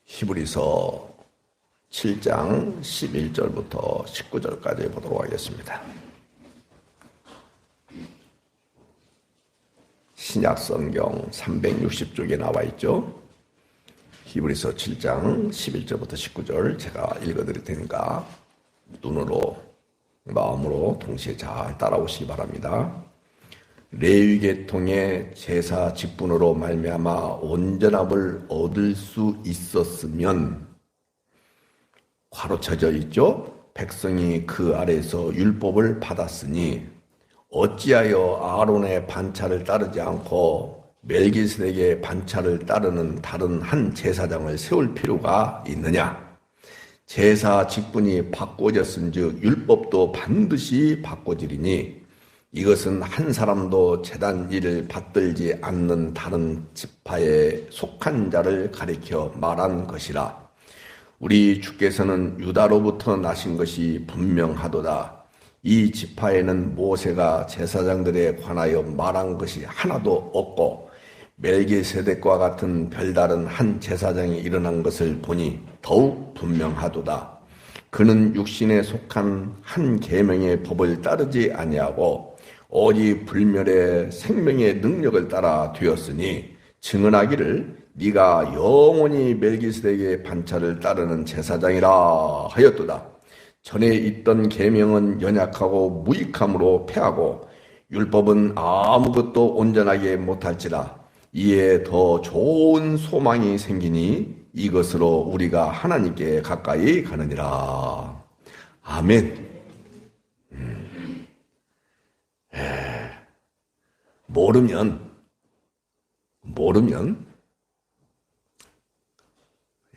히브리서 7장 11절부터 19절까지 보도록 하겠습니다. 신약성경 360쪽에 나와 있죠. 히브리서 7장 11절부터 19절 제가 읽어드릴 테니까 눈으로 마음으로 동시에 잘 따라오시기 바랍니다. 레위 계통의 제사 직분으로 말미암아 온전함을 얻을 수 있었으면 괄호쳐져 있죠. 백성이 그 아래에서 율법을 받았으니 어찌하여 아론의 반차를 따르지 않고 멜기세덱의 반차를 따르는 다른 한 제사장을 세울 필요가 있느냐. 제사 직분이 바꿔졌은즉 율법도 반드시 바꿔지리니 이것은 한 사람도 제단 일을 받들지 않는 다른 지파에 속한 자를 가리켜 말한 것이라. 우리 주께서는 유다로부터 나신 것이 분명하도다. 이 지파에는 모세가 제사장들에 관하여 말한 것이 하나도 없고 멜기세덱과 같은 별다른 한 제사장이 일어난 것을 보니 더욱 분명하도다. 그는 육신에 속한 한 계명의 법을 따르지 아니하고 오직 불멸의 생명의 능력을 따라 되었으니 증언하기를 네가 영원히 멜기세덱의 반차를 따르는 제사장이라 하였도다. 전에 있던 계명은 연약하고 무익함으로 패하고 율법은 아무것도 온전하게 못할지라. 이에 더 좋은 소망이 생기니 이것으로 우리가 하나님께 가까이 가느니라. 아멘. 모르면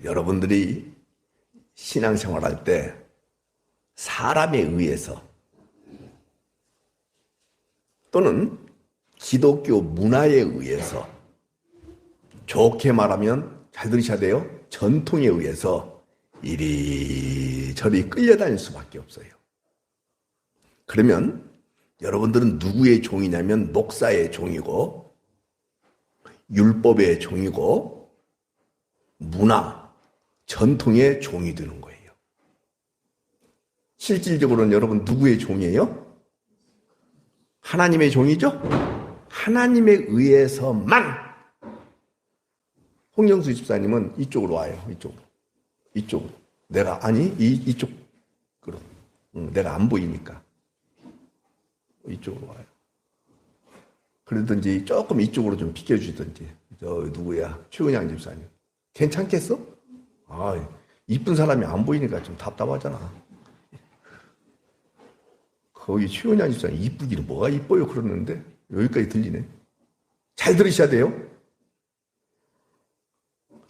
여러분들이 신앙생활할 때 사람에 의해서 또는 기독교 문화에 의해서 좋게 말하면 잘 들으셔야 돼요. 전통에 의해서 이리저리 끌려다닐 수밖에 없어요. 그러면 여러분들은 누구의 종이냐면 목사의 종이고 율법의 종이고 문화, 전통의 종이 되는 거예요. 실질적으로는 여러분 누구의 종이에요? 하나님의 종이죠? 하나님에 의해서만. 홍영수 집사님은 이쪽으로 와요. 이쪽으로. 내가 이쪽으로. 내가 안 보이니까. 이쪽으로 와요. 그러든지 조금 이쪽으로 좀 비켜주든지. 저 누구야? 최은양 집사님. 괜찮겠어? 이쁜 사람이 안 보이니까 좀 답답하잖아. 거기 최은양 집사님 이쁘기는 뭐가 이뻐요 그러는데 여기까지 들리네. 잘 들으셔야 돼요.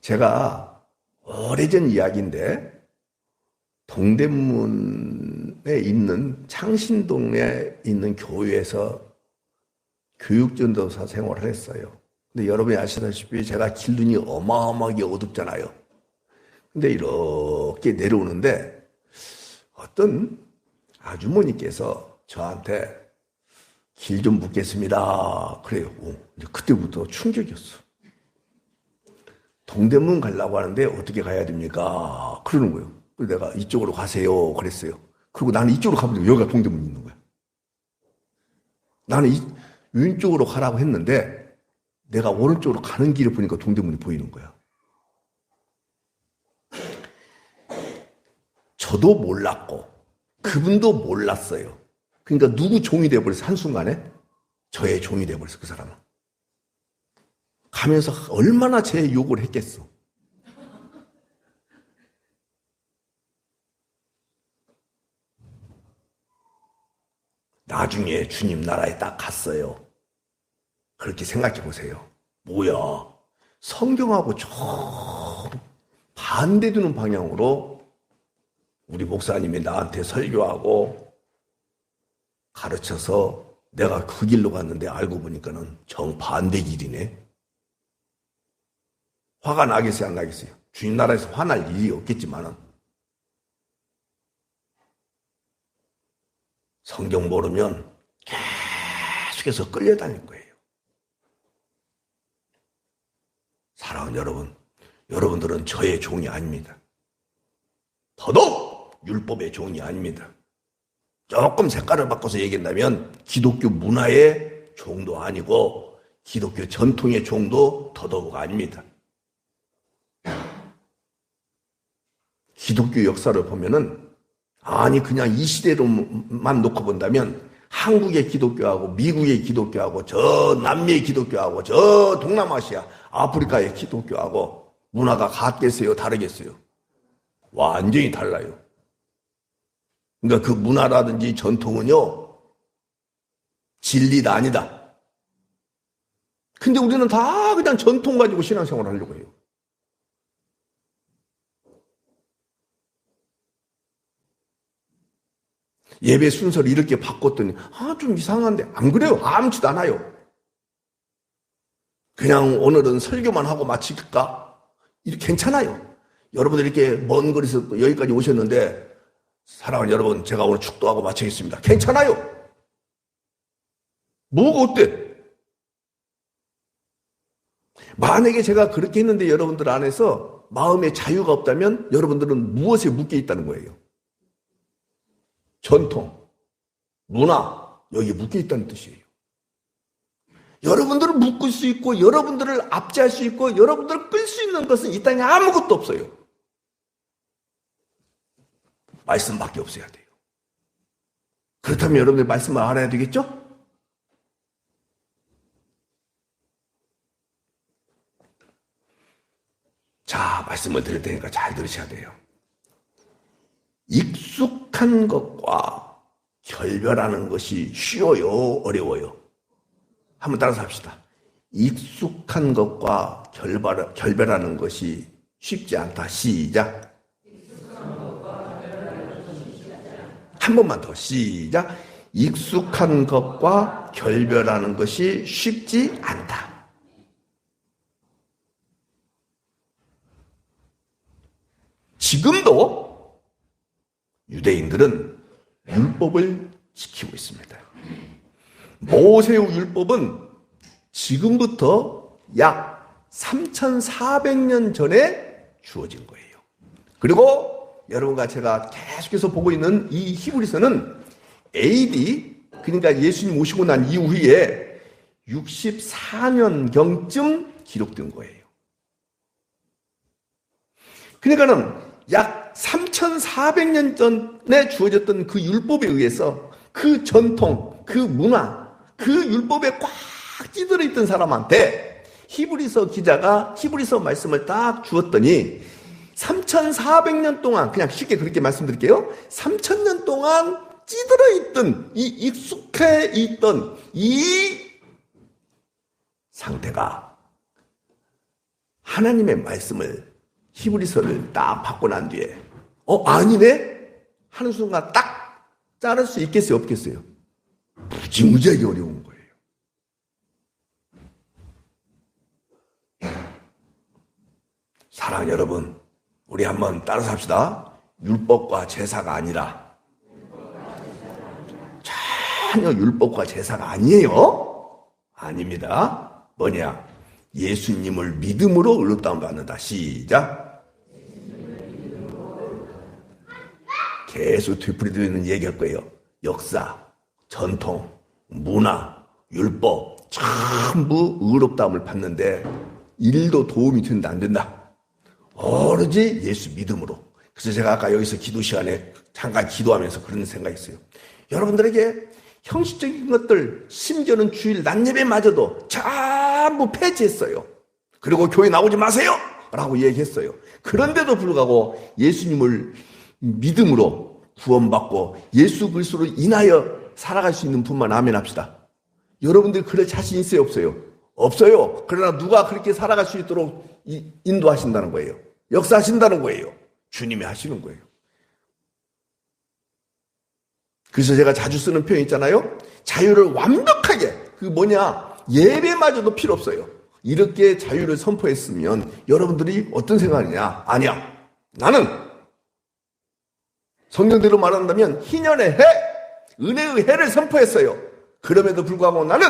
제가 오래전 이야기인데 동대문에 있는 창신동에 있는 교회에서 교육전도사 생활을 했어요. 근데 여러분이 아시다시피 제가 길눈이 어마어마하게 어둡잖아요. 근데 이렇게 내려오는데 어떤 아주머니께서 저한테 길 좀 묻겠습니다. 그래요. 이제 그때부터 충격이었어. 동대문 가려고 하는데 어떻게 가야 됩니까? 그러는 거예요. 그래서 내가 이쪽으로 가세요. 그랬어요. 그리고 나는 이쪽으로 가보니까 여기가 동대문이 있는 거야. 나는 왼쪽으로 가라고 했는데 내가 오른쪽으로 가는 길을 보니까 동대문이 보이는 거야. 저도 몰랐고 그분도 몰랐어요. 그러니까 누구 종이 돼버렸어. 한순간에 저의 종이 돼버렸어. 그 사람은. 가면서 얼마나 제 욕을 했겠어. 나중에 주님 나라에 딱 갔어요. 그렇게 생각해 보세요. 뭐야, 성경하고 좀 반대되는 방향으로 우리 목사님이 나한테 설교하고 가르쳐서 내가 그 길로 갔는데 알고 보니까는 정반대 길이네. 화가 나겠어요, 안 나겠어요? 주님 나라에서 화날 일이 없겠지만은 성경 모르면 계속해서 끌려다닐 거예요. 사랑하는 여러분, 여러분들은 저의 종이 아닙니다. 더더욱 율법의 종이 아닙니다. 조금 색깔을 바꿔서 얘기한다면 기독교 문화의 종도 아니고 기독교 전통의 종도 더더욱 아닙니다. 기독교 역사를 보면은 아니 그냥 이 시대로만 놓고 본다면 한국의 기독교하고 미국의 기독교하고 저 남미의 기독교하고 저 동남아시아 아프리카의 기독교하고 문화가 같겠어요? 다르겠어요? 완전히 달라요. 그러니까 그 문화라든지 전통은요 진리다 아니다. 근데 우리는 다 그냥 전통 가지고 신앙생활을 하려고 해요. 예배 순서를 이렇게 바꿨더니 좀 이상한데 안 그래요. 아무렇지도 않아요. 그냥 오늘은 설교만 하고 마칠까? 이렇게 괜찮아요. 여러분들 이렇게 먼 거리에서 여기까지 오셨는데 사랑하는 여러분 제가 오늘 축도하고 마치겠습니다. 괜찮아요. 뭐가 어때? 만약에 제가 그렇게 했는데 여러분들 안에서 마음의 자유가 없다면 여러분들은 무엇에 묶여 있다는 거예요? 전통, 문화, 여기에 묶여 있다는 뜻이에요. 여러분들을 묶을 수 있고 여러분들을 압제할 수 있고 여러분들을 끌 수 있는 것은 이 땅에 아무것도 없어요. 말씀밖에 없어야 돼요. 그렇다면 여러분들 말씀을 알아야 되겠죠? 자, 말씀을 드릴 테니까 잘 들으셔야 돼요. 익숙한 것과 결별하는 것이 쉬워요? 어려워요? 한번 따라서 합시다. 익숙한 것과 결별하는 것이 쉽지 않다. 시작. 한 번만 더. 시작. 익숙한 것과 결별하는 것이 쉽지 않다. 지금도 유대인들은 율법을 지키고 있습니다. 모세의 율법은 지금부터 약 3,400년 전에 주어진 거예요. 그리고 여러분과 제가 계속해서 보고 있는 이 히브리서는 AD, 그러니까 예수님 오시고 난 이후에 64년경쯤 기록된 거예요. 그러니까는 약 3,400년 전에 주어졌던 그 율법에 의해서 그 전통, 그 문화, 그 율법에 꽉 찌들어 있던 사람한테 히브리서 기자가 히브리서 말씀을 딱 주었더니 3,400년 동안, 그냥 쉽게 그렇게 말씀드릴게요. 3,000년 동안 찌들어 있던, 익숙해 있던 이 상태가 하나님의 말씀을 히브리서를 딱 받고 난 뒤에 아니네? 하는 순간 딱 자를 수 있겠어요? 없겠어요? 무지무지하게 어려운 거예요. 사랑하는 여러분, 우리 한번 따라서 합시다. 율법과 제사가 아니라 전혀 율법과 제사가 아니에요. 아닙니다. 뭐냐? 예수님을 믿음으로 의롭다함 받는다. 시작. 계속 되풀이되는 얘기할 거예요. 역사, 전통, 문화, 율법 전부 의롭다함을 받는데 일도 도움이 된다 안 된다. 오로지 예수 믿음으로. 그래서 제가 아까 여기서 기도 시간에 잠깐 기도하면서 그런 생각이 있어요. 여러분들에게 형식적인 것들, 심지어는 주일 낮 예배마저도 전부 폐지했어요. 그리고 교회 나오지 마세요! 라고 얘기했어요. 그런데도 불구하고 예수님을 믿음으로 구원받고 예수 그리스도로 인하여 살아갈 수 있는 분만 아멘 합시다. 여러분들 그럴 자신 있어요? 없어요? 없어요. 그러나 누가 그렇게 살아갈 수 있도록 인도하신다는 거예요. 역사하신다는 거예요. 주님이 하시는 거예요. 그래서 제가 자주 쓰는 표현 있잖아요. 자유를 완벽하게, 예배마저도 필요 없어요. 이렇게 자유를 선포했으면 여러분들이 어떤 생각이냐? 아니야. 나는 성경대로 말한다면 희년의 해, 은혜의 해를 선포했어요. 그럼에도 불구하고 나는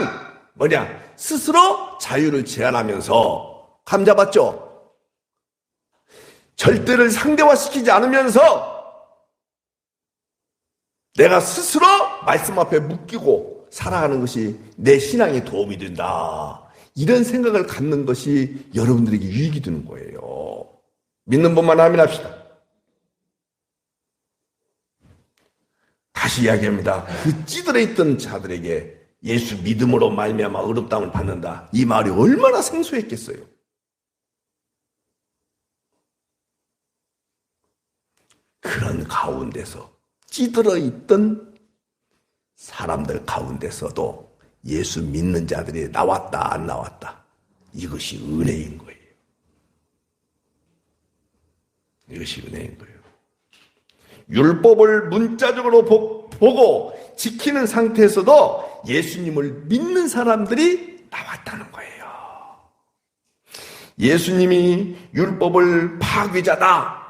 스스로 자유를 제한하면서 감 잡았죠. 절대를 상대화시키지 않으면서 내가 스스로 말씀 앞에 묶이고 살아가는 것이 내 신앙에 도움이 된다. 이런 생각을 갖는 것이 여러분들에게 유익이 되는 거예요. 믿는 분만 아멘합시다. 다시 이야기합니다. 그 찌들어 있던 자들에게 예수 믿음으로 말미암아 의롭다함을 받는다. 이 말이 얼마나 생소했겠어요. 그런 가운데서 찌들어 있던 사람들 가운데서도 예수 믿는 자들이 나왔다 안 나왔다. 이것이 은혜인 거예요. 이것이 은혜인 거예요. 율법을 문자적으로 보고 지키는 상태에서도 예수님을 믿는 사람들이 나왔다는 거예요. 예수님이 율법을 파괴자다.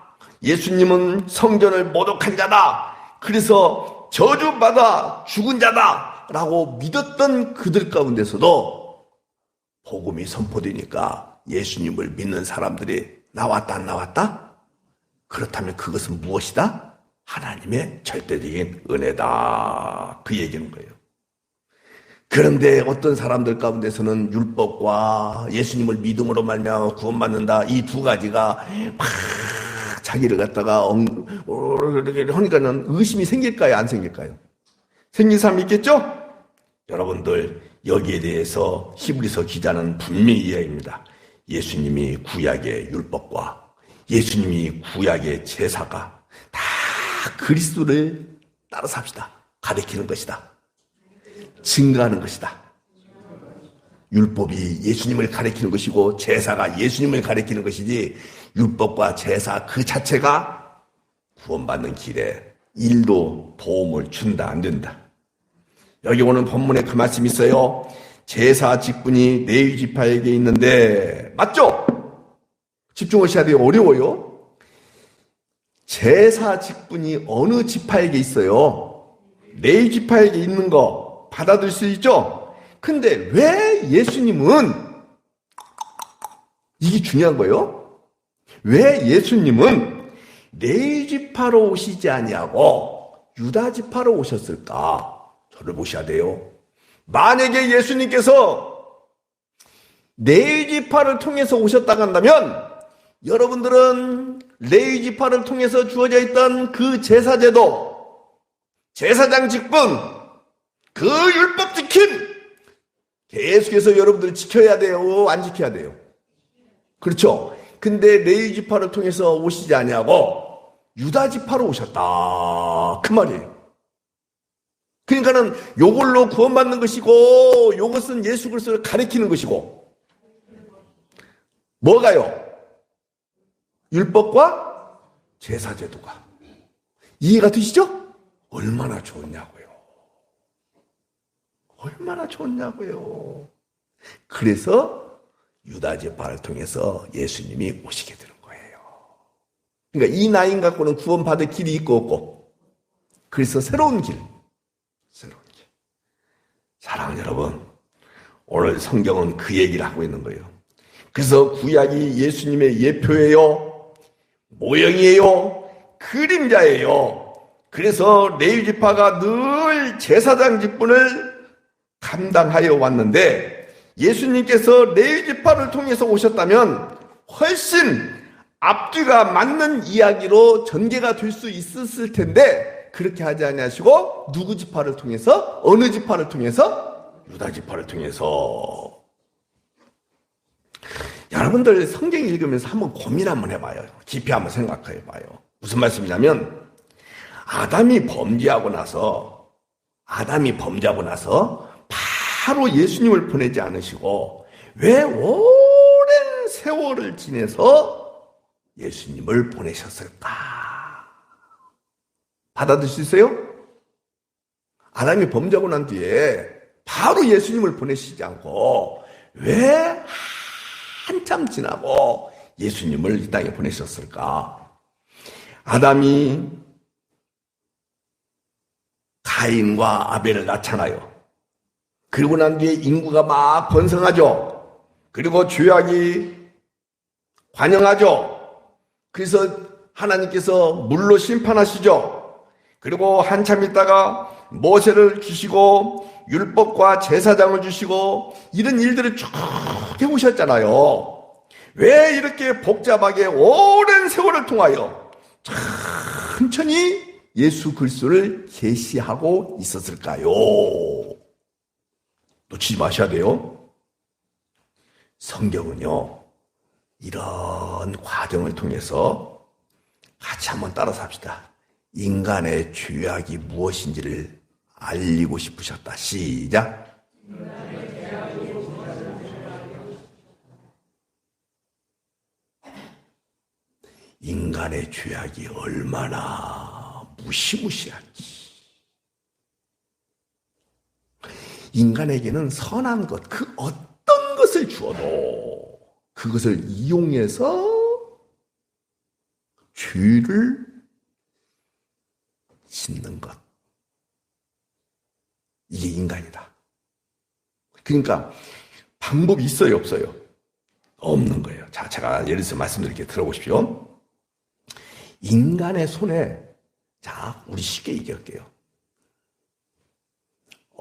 예수님은 성전을 모독한 자다. 그래서 저주받아 죽은 자다 라고 믿었던 그들 가운데서도 복음이 선포되니까 예수님을 믿는 사람들이 나왔다 안 나왔다? 그렇다면 그것은 무엇이다? 하나님의 절대적인 은혜다. 그 얘기는 거예요. 그런데 어떤 사람들 가운데서는 율법과 예수님을 믿음으로 말미암아 구원받는다. 이 두 가지가 막 자기를 갖다가 하니까는 의심이 생길까요? 안 생길까요? 생긴 사람 있겠죠? 여러분들 여기에 대해서 히브리서 기자는 분명히 이야기합니다. 예수님이 구약의 율법과 예수님이 구약의 제사가 다 그리스도를 따라 삽시다. 가리키는 것이다. 증거하는 것이다. 율법이 예수님을 가리키는 것이고 제사가 예수님을 가리키는 것이지 율법과 제사 그 자체가 구원받는 길에 일도 도움을 준다 안 된다. 여기 오늘 본문에 그 말씀이 있어요. 제사 직분이 레위 지파에게 있는데 맞죠? 집중하셔야 돼요. 어려워요. 제사 직분이 어느 지파에게 있어요? 레위 지파에게 있는 거 받아들일 수 있죠? 근데 왜 예수님은 이게 중요한 거예요? 왜 예수님은 레위 지파로 오시지 아니하고 유다 지파로 오셨을까? 저를 보셔야 돼요. 만약에 예수님께서 레위 지파를 통해서 오셨다고 한다면 여러분들은 레위 지파를 통해서 주어져 있던 그 제사제도, 제사장 직분, 그 율법 지킴 계속해서 여러분들이 지켜야 돼요? 안 지켜야 돼요? 그렇죠? 근데 레위 지파를 통해서 오시지 아니하고 유다 지파로 오셨다. 그 말이에요. 그러니까는 요걸로 구원받는 것이고 요것은 예수 그리스도를 가리키는 것이고 뭐가요? 율법과 제사제도가. 이해가 되시죠? 얼마나 좋냐고요. 얼마나 좋냐고요. 그래서 유다 지파를 통해서 예수님이 오시게 되는 거예요. 그러니까 이 나인 갖고는 구원받을 길이 있고 없고. 그래서 새로운 길. 사랑하는 여러분, 오늘 성경은 그 얘기를 하고 있는 거예요. 그래서 구약이 예수님의 예표예요, 모형이에요, 그림자예요. 그래서 레위 지파가 늘 제사장 직분을 감당하여 왔는데 예수님께서 레위 지파를 통해서 오셨다면 훨씬 앞뒤가 맞는 이야기로 전개가 될 수 있었을 텐데 그렇게 하지 아니하시고 누구 지파를 통해서? 어느 지파를 통해서? 유다 지파를 통해서. 여러분들 성경 읽으면서 한번 고민 한번 해봐요. 깊이 한번 생각해봐요. 무슨 말씀이냐면 아담이 범죄하고 나서 바로 예수님을 보내지 않으시고 왜 오랜 세월을 지내서 예수님을 보내셨을까? 받아들일 수 있어요? 아담이 범죄하고 난 뒤에 바로 예수님을 보내시지 않고 왜 한참 지나고 예수님을 이 땅에 보내셨을까? 아담이 가인과 아벨을 낳잖아요. 그리고 난 뒤에 인구가 막 번성하죠. 그리고 죄악이 관영하죠. 그래서 하나님께서 물로 심판하시죠. 그리고 한참 있다가 모세를 주시고 율법과 제사장을 주시고 이런 일들을 쭉 해오셨잖아요. 왜 이렇게 복잡하게 오랜 세월을 통하여 천천히 예수 그리스도를 계시하고 있었을까요? 놓치지 마셔야 돼요. 성경은요, 이런 과정을 통해서 같이 한번 따라서 합시다. 인간의 죄악이 무엇인지를 알리고 싶으셨다. 시작. 인간의 죄악이 얼마나 무시무시한지. 인간에게는 선한 것, 그 어떤 것을 주어도 그것을 이용해서 죄를 짓는 것. 이게 인간이다. 그러니까 방법이 있어요, 없어요? 없는 거예요. 자, 제가 예를 들어서 말씀드릴게요. 들어보십시오. 인간의 손에, 자, 우리 쉽게 얘기할게요.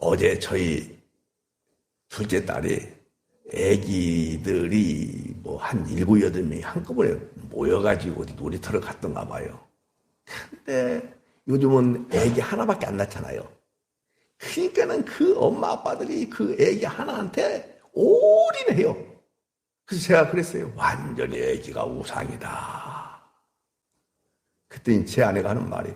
어제 저희 둘째 딸이 애기들이 뭐 한 7, 8명이 한꺼번에 모여가지고 어디 놀이터를 갔던가 봐요. 근데 요즘은 애기 하나밖에 안 낳잖아요. 그러니까는 그 엄마 아빠들이 그 애기 하나한테 올인해요. 그래서 제가 그랬어요. 완전히 애기가 우상이다. 그때 제 아내가 하는 말이,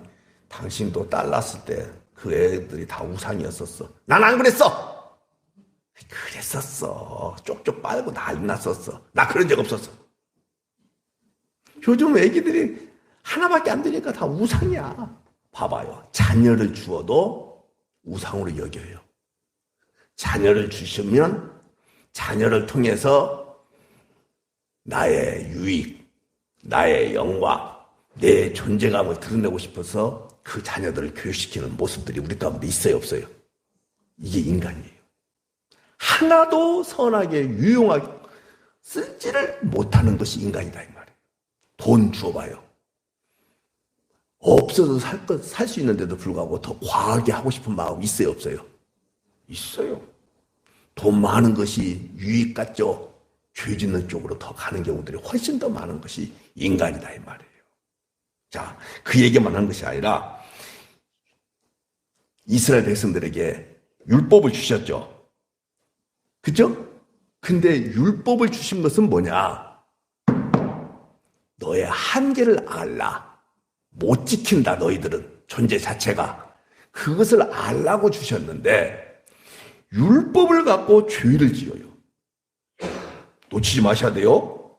당신도 딸 낳았을 때 그 애들이 다 우상이었었어. 난 안 그랬어. 그랬었어. 쪽쪽 빨고 난리 났었어. 나 그런 적 없었어. 요즘 애기들이 하나밖에 안 되니까 다 우상이야. 봐봐요. 자녀를 주어도 우상으로 여겨요. 자녀를 주시면 자녀를 통해서 나의 유익, 나의 영광, 내 존재감을 드러내고 싶어서 그 자녀들을 교육시키는 모습들이 우리 가운데 있어요, 없어요? 이게 인간이에요. 하나도 선하게 유용하게 쓰지를 못하는 것이 인간이다 이 말이에요. 돈 주어봐요. 없어도 살 수 있는데도 불구하고 더 과하게 하고 싶은 마음이 있어요, 없어요? 있어요. 돈 많은 것이 유익 같죠? 죄 짓는 쪽으로 더 가는 경우들이 훨씬 더 많은 것이 인간이다 이 말이에요. 자, 그 얘기만 한 것이 아니라 이스라엘 백성들에게 율법을 주셨죠. 그죠? 근데 율법을 주신 것은 뭐냐? 너의 한계를 알라. 못 지킨다, 너희들은. 존재 자체가. 그것을 알라고 주셨는데 율법을 갖고 죄를 지어요. 놓치지 마셔야 돼요.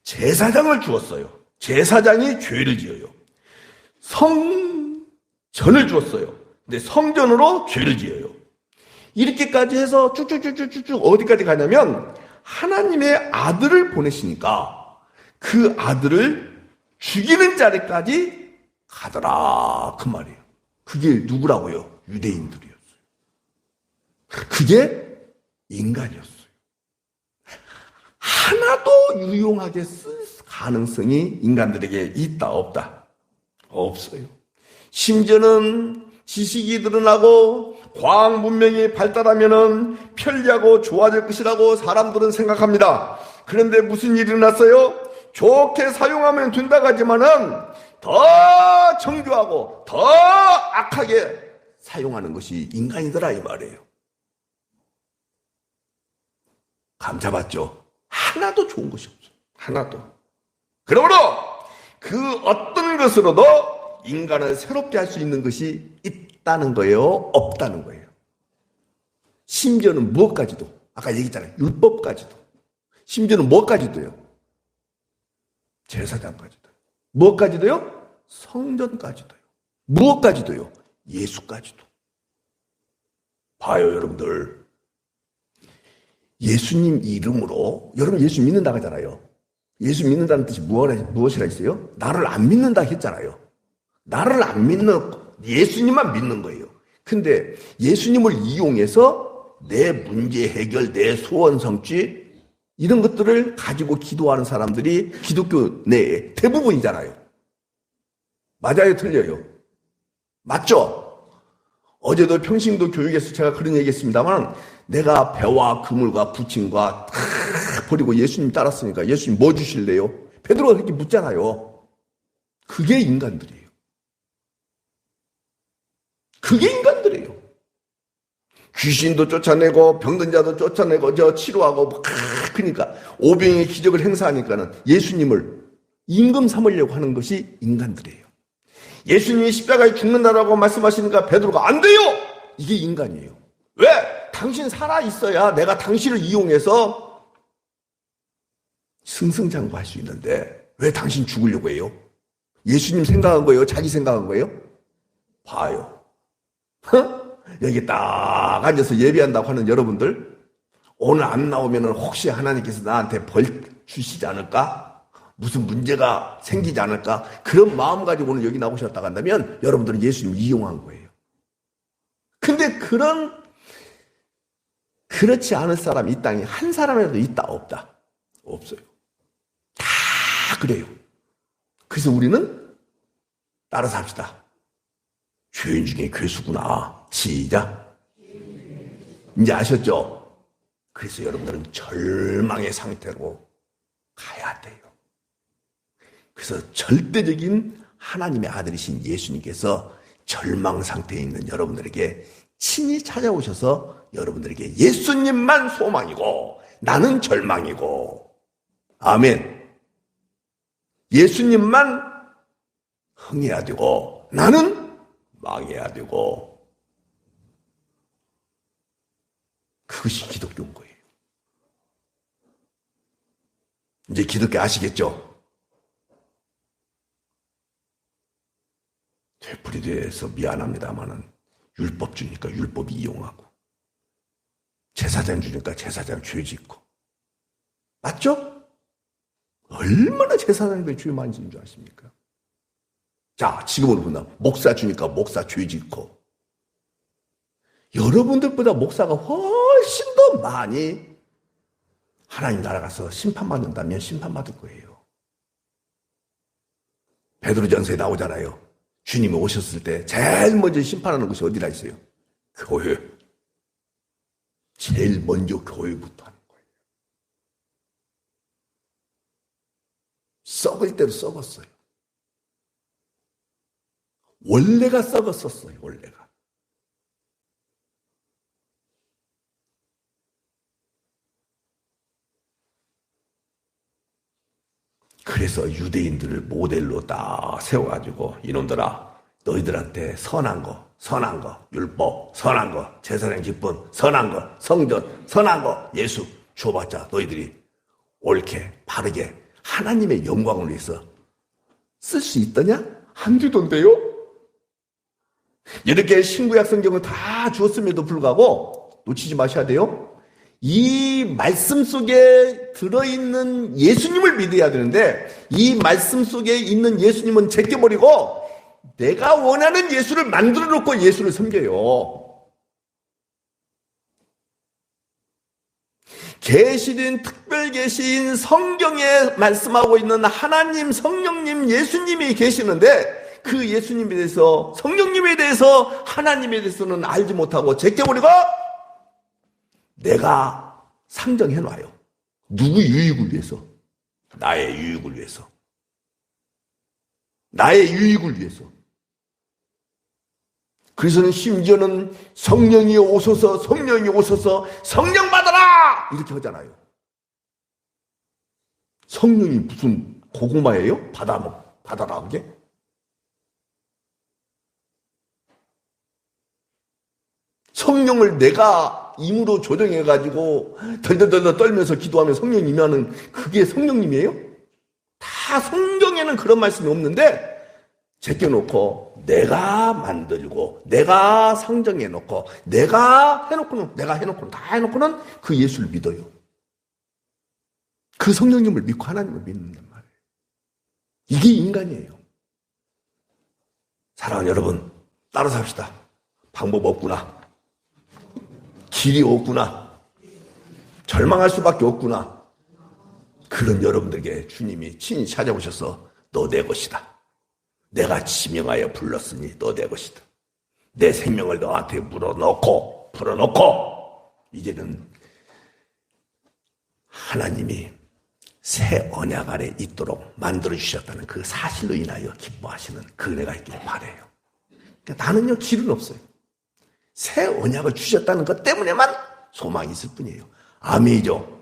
제사장을 주었어요. 제사장이 죄를 지어요. 성전을 주었어요. 근데 성전으로 죄를 지어요. 이렇게까지 해서 쭉쭉쭉쭉쭉 어디까지 가냐면 하나님의 아들을 보내시니까 그 아들을 죽이는 자리까지 가더라 그 말이에요. 그게 누구라고요? 유대인들이었어요. 그게 인간이었어요. 하나도 유용하게 쓸 가능성이 인간들에게 있다 없다? 없어요. 심지어는 지식이 드러나고 과학 문명이 발달하면은 편리하고 좋아질 것이라고 사람들은 생각합니다. 그런데 무슨 일이 일어났어요? 좋게 사용하면 된다고 하지만은 더 정교하고 더 악하게 사용하는 것이 인간이더라 이 말이에요. 감 잡았죠? 하나도 좋은 것이 없어요. 하나도. 그러므로 그 어떤 것으로도 인간을 새롭게 할 수 있는 것이 있다는 거예요? 없다는 거예요? 심지어는 무엇까지도, 아까 얘기했잖아요. 율법까지도. 심지어는 무엇까지도요? 제사장까지도. 무엇까지도요? 성전까지도요. 무엇까지도요? 예수까지도. 봐요, 여러분들. 예수님 이름으로, 여러분 예수 믿는다고 하잖아요. 예수 믿는다는 뜻이 무엇이라 했어요? 나를 안 믿는다 했잖아요. 나를 안 믿는, 예수님만 믿는 거예요. 근데 예수님을 이용해서 내 문제 해결, 내 소원 성취 이런 것들을 가지고 기도하는 사람들이 기독교 내에 대부분이잖아요. 맞아요, 틀려요? 맞죠? 어제도 평신도 교육에서 제가 그런 얘기 했습니다만, 내가 배와 그물과 부침과 다 버리고 예수님 따랐으니까 예수님 뭐 주실래요? 베드로가 그렇게 묻잖아요. 그게 인간들이에요. 그게 인간들이에요. 귀신도 쫓아내고 병든 자도 쫓아내고 치료하고 그러니까 오병의 기적을 행사하니까는 예수님을 임금 삼으려고 하는 것이 인간들이에요. 예수님이 십자가에 죽는다라고 말씀하시니까 베드로가 안 돼요! 이게 인간이에요. 왜? 당신 살아있어야 내가 당신을 이용해서 승승장구할 수 있는데 왜 당신 죽으려고 해요? 예수님 생각한 거예요? 자기 생각한 거예요? 봐요. 여기 딱 앉아서 예배한다고 하는 여러분들, 오늘 안 나오면 혹시 하나님께서 나한테 벌 주시지 않을까? 무슨 문제가 생기지 않을까? 그런 마음 가지고 오늘 여기 나오셨다고 한다면 여러분들은 예수님을 이용한 거예요. 근데 그렇지 않은 사람이 이 땅에 한 사람이라도 있다 없다? 없어요. 다 그래요. 그래서 우리는 따라서 합시다. 죄인 중에 괴수구나. 시작. 이제 아셨죠? 그래서 여러분들은 절망의 상태로 가야 돼요. 그래서 절대적인 하나님의 아들이신 예수님께서 절망 상태에 있는 여러분들에게 친히 찾아오셔서 여러분들에게 예수님만 소망이고 나는 절망이고, 아멘. 예수님만 흥해야 되고 나는 망해야 되고, 그것이 기독교인 거예요. 이제 기독교 아시겠죠? 되풀이돼서 미안합니다만은 율법 주니까 율법 이용하고, 제사장 주니까 제사장 죄 짓고, 맞죠? 얼마나 제사장들이 죄 많이 짓는 줄 아십니까? 자, 지금으로 본다. 목사 주니까 목사 죄 짓고, 여러분들보다 목사가 훨씬 더 많이 하나님 나라 가서 심판받는다면 심판받을 거예요. 베드로전서에 나오잖아요. 주님이 오셨을 때 제일 먼저 심판하는 곳이 어디라 있어요? 교회. 제일 먼저 교회부터 하는 거예요. 썩을 대로 썩었어요. 원래가 썩었었어요. 원래가. 그래서 유대인들을 모델로 딱 세워가지고, 이놈들아, 너희들한테 선한 거, 율법, 선한 거, 제사장 직분, 선한 거, 성전, 선한 거, 예수 줘봤자 너희들이 옳게, 바르게 하나님의 영광을 위해서 쓸 수 있더냐? 안 되던데요? 이렇게 신구약 성경을 다 주었음에도 불구하고 놓치지 마셔야 돼요. 이 말씀 속에 들어있는 예수님을 믿어야 되는데, 이 말씀 속에 있는 예수님은 제껴버리고 내가 원하는 예수를 만들어 놓고 예수를 섬겨요. 계시된 특별 계시인 성경에 말씀하고 있는 하나님, 성령님, 예수님이 계시는데 그 예수님에 대해서, 성령님에 대해서, 하나님에 대해서는 알지 못하고 제껴버리고 내가 상정해놔요. 누구 유익을 위해서? 나의 유익을 위해서. 나의 유익을 위해서. 그래서는 심지어는 성령이 오소서, 성령이 오소서, 성령 받아라! 이렇게 하잖아요. 성령이 무슨 고구마예요? 받아라 그게? 성령을 내가 임으로 조정해가지고 덜덜덜 떨면서 기도하면 성령이 임하는, 그게 성령님이에요? 다 성경에는 그런 말씀이 없는데 제껴놓고 내가 만들고 내가 상정해놓고 내가 해놓고는 다 해놓고는 그 예수를 믿어요. 그 성령님을 믿고 하나님을 믿는단 말이에요. 이게 인간이에요. 사랑하는 여러분, 따라서 합시다. 방법 없구나. 길이 없구나. 절망할 수밖에 없구나. 그런 여러분들에게 주님이 친히 찾아오셔서 너 내 것이다. 내가 지명하여 불렀으니 너 내 것이다. 내 생명을 너한테 풀어놓고 이제는 하나님이 새 언약 아래 있도록 만들어주셨다는 그 사실로 인하여 기뻐하시는 그 은혜가 있기를 바라요. 그러니까 나는요 길은 없어요. 새 언약을 주셨다는 것 때문에만 소망이 있을 뿐이에요. 아멘이죠.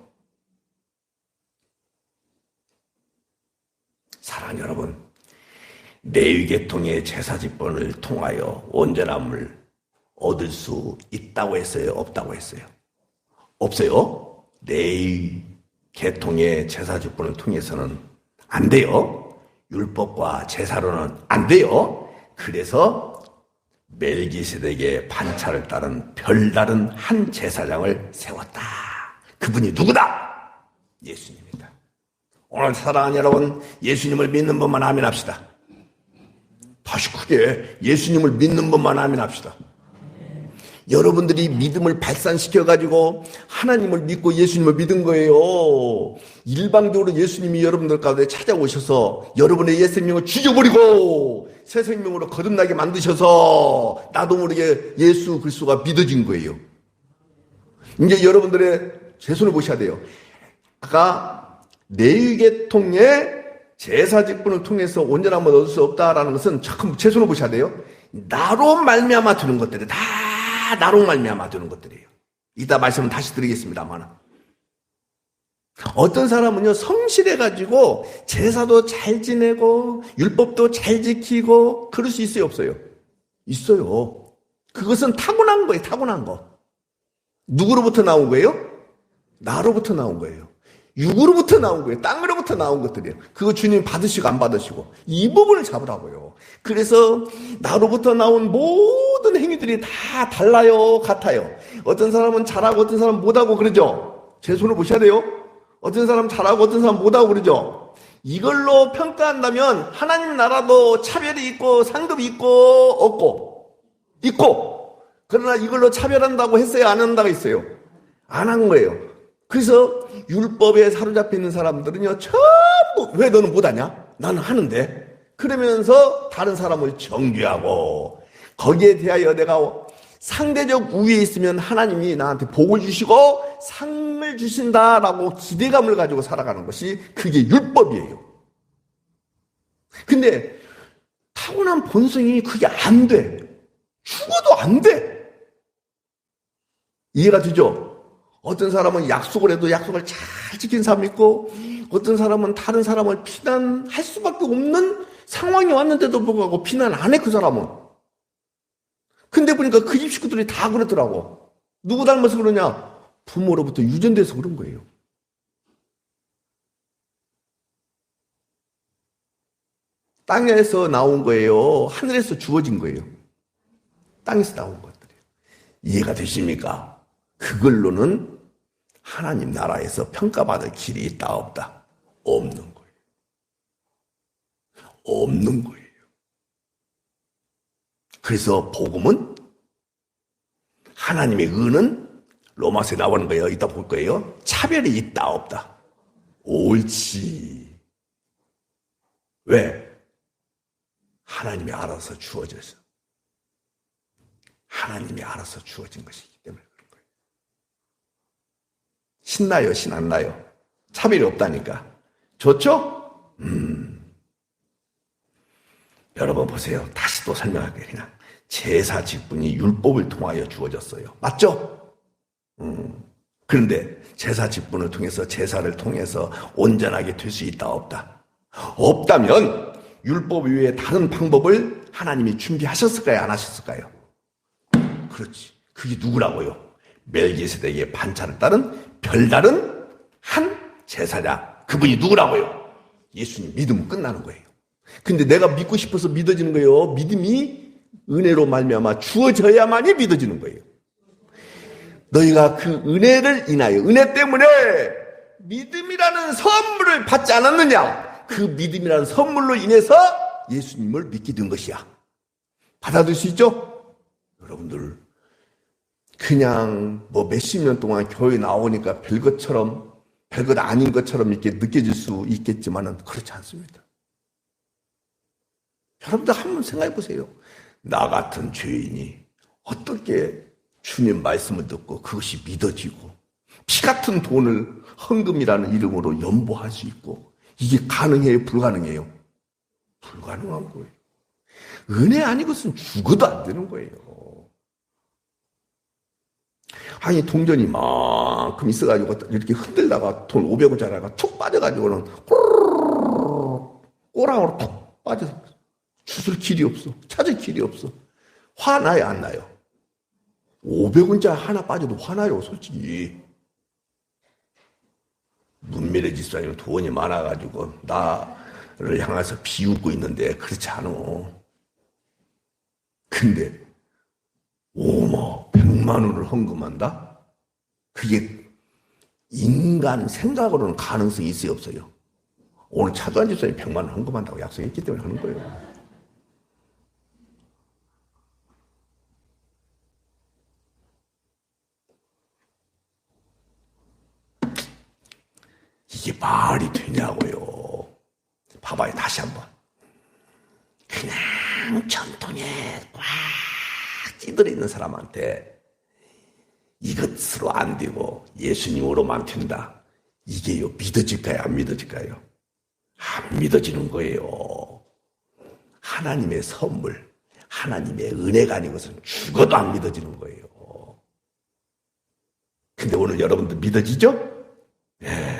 사랑하는 여러분, 레위계통의 제사직분을 통하여 온전함을 얻을 수 있다고 했어요? 없다고 했어요? 없어요. 레위계통의 제사직분을 통해서는 안 돼요. 율법과 제사로는 안 돼요. 그래서 멜기세덱의 반차를 따른 별다른 한 제사장을 세웠다. 그분이 누구다? 예수님입니다. 오늘 사랑하는 여러분, 예수님을 믿는 분만 아멘합시다. 다시 크게 예수님을 믿는 분만 아멘합시다. 여러분들이 믿음을 발산시켜가지고 하나님을 믿고 예수님을 믿은 거예요. 일방적으로 예수님이 여러분들 가운데 찾아오셔서 여러분의 옛 생명을 죽여버리고 새 생명으로 거듭나게 만드셔서 나도 모르게 예수 그리스도가 믿어진 거예요. 이제 여러분들의 제 손을 보셔야 돼요. 아까 레위계통의 제사직분을 통해서 온전함을 얻을 수 없다라는 것은 참 제 손을 보셔야 돼요. 나로 말미암아 되는 것들이 다 나로 말미암아 되는 것들이에요. 이따 말씀은 다시 드리겠습니다만, 어떤 사람은요 성실해가지고 제사도 잘 지내고 율법도 잘 지키고 그럴 수 있어요, 없어요? 있어요. 그것은 타고난 거예요. 타고난 거. 누구로부터 나온 거예요? 나로부터 나온 거예요. 육으로부터 나온 거예요. 땅으로부터 나온 것들이에요. 그거 주님 받으시고 안 받으시고 이 부분을 잡으라고요. 그래서 나로부터 나온 모든 행위들이 다 달라요, 같아요. 어떤 사람은 잘하고 어떤 사람은 못하고 그러죠. 제 손을 보셔야 돼요. 어떤 사람은 잘하고 어떤 사람은 못하고 그러죠. 이걸로 평가한다면 하나님 나라도 차별이 있고 상급이 있고 없고 있고, 그러나 이걸로 차별한다고 했어요, 안 한다고 했어요? 안 한 거예요. 그래서 율법에 사로잡혀 있는 사람들은요 전부 왜 너는 못하냐? 나는 하는데. 그러면서 다른 사람을 정죄하고 거기에 대하여 내가 상대적 우위에 있으면 하나님이 나한테 복을 주시고 상을 주신다라고 기대감을 가지고 살아가는 것이 그게 율법이에요. 근데 타고난 본성이 그게 안 돼. 죽어도 안 돼. 이해가 되죠? 어떤 사람은 약속을 해도 약속을 잘 지킨 사람이 있고, 어떤 사람은 다른 사람을 비난할 수밖에 없는 상황이 왔는데도 불구하고 비난 안 해, 그 사람은. 근데 보니까 그 집 식구들이 다 그러더라고. 누구 닮아서 그러냐? 부모로부터 유전돼서 그런 거예요. 땅에서 나온 거예요? 하늘에서 주어진 거예요? 땅에서 나온 것들이에요. 이해가 되십니까? 그걸로는 하나님 나라에서 평가받을 길이 있다 없다? 없는 거예요. 없는 거예요. 그래서 복음은, 하나님의 의는 로마서에 나오는 거예요. 이따 볼 거예요. 차별이 있다 없다? 옳지. 왜? 하나님이 알아서 주어져서. 하나님이 알아서 주어진 것이기 때문에 그런 거예요. 신나요, 신 안 나요? 차별이 없다니까. 좋죠? 여러분 보세요. 다시 또 설명할게요. 그냥 제사 직분이 율법을 통하여 주어졌어요. 맞죠? 그런데 제사 직분을 통해서, 제사를 통해서 온전하게 될 수 있다 없다? 없다면 율법 외에 다른 방법을 하나님이 준비하셨을까요, 안 하셨을까요? 그렇지. 그게 누구라고요? 멜기세덱의 반차를 따른 별다른 한 제사장. 그분이 누구라고요? 예수님 믿으면 끝나는 거예요. 근데 내가 믿고 싶어서 믿어지는 거예요. 믿음이 은혜로 말미암아 주어져야만이 믿어지는 거예요. 너희가 그 은혜를 인하여, 은혜 때문에 믿음이라는 선물을 받지 않았느냐? 그 믿음이라는 선물로 인해서 예수님을 믿게 된 것이야. 받아들일 수 있죠? 여러분들 그냥 뭐 몇십 년 동안 교회 나오니까 별것처럼 별것 아닌 것처럼 이렇게 느껴질 수 있겠지만은 그렇지 않습니다. 여러분들 한번 생각해 보세요. 나 같은 죄인이 어떻게 주님 말씀을 듣고 그것이 믿어지고 피 같은 돈을 헌금이라는 이름으로 연보할 수 있고 이게 가능해요? 불가능해요? 불가능한 거예요. 은혜 아니고선 죽어도 안 되는 거예요. 아니 동전이 만큼 있어가지고 이렇게 흔들다가 돈 500원짜리가 툭 빠져가지고는 꼬랑으로 툭 빠져서 주술 길이 없어. 찾을 길이 없어. 화나요 안 나요? 500원짜리 하나 빠져도 화나요 솔직히. 문밀의 집사님 돈이 많아가지고 나를 향해서 비웃고 있는데 그렇지 않아. 근데 100만 원을 헌금한다? 그게 인간 생각으로는 가능성이 있어요 없어요? 오늘 차도한 집사님 100만 원 헌금한다고 약속했기 때문에 하는 거예요. 이게 말이 되냐고요. 봐봐요 다시 한번. 그냥 전통에 꽉 찌들어 있는 사람한테 이것으로 안 되고 예수님으로만 된다. 이게요 믿어질까요 안 믿어질까요? 안 믿어지는 거예요. 하나님의 선물, 하나님의 은혜가 아닌 것은 죽어도 안 믿어지는 거예요. 근데 오늘 여러분들 믿어지죠? 네.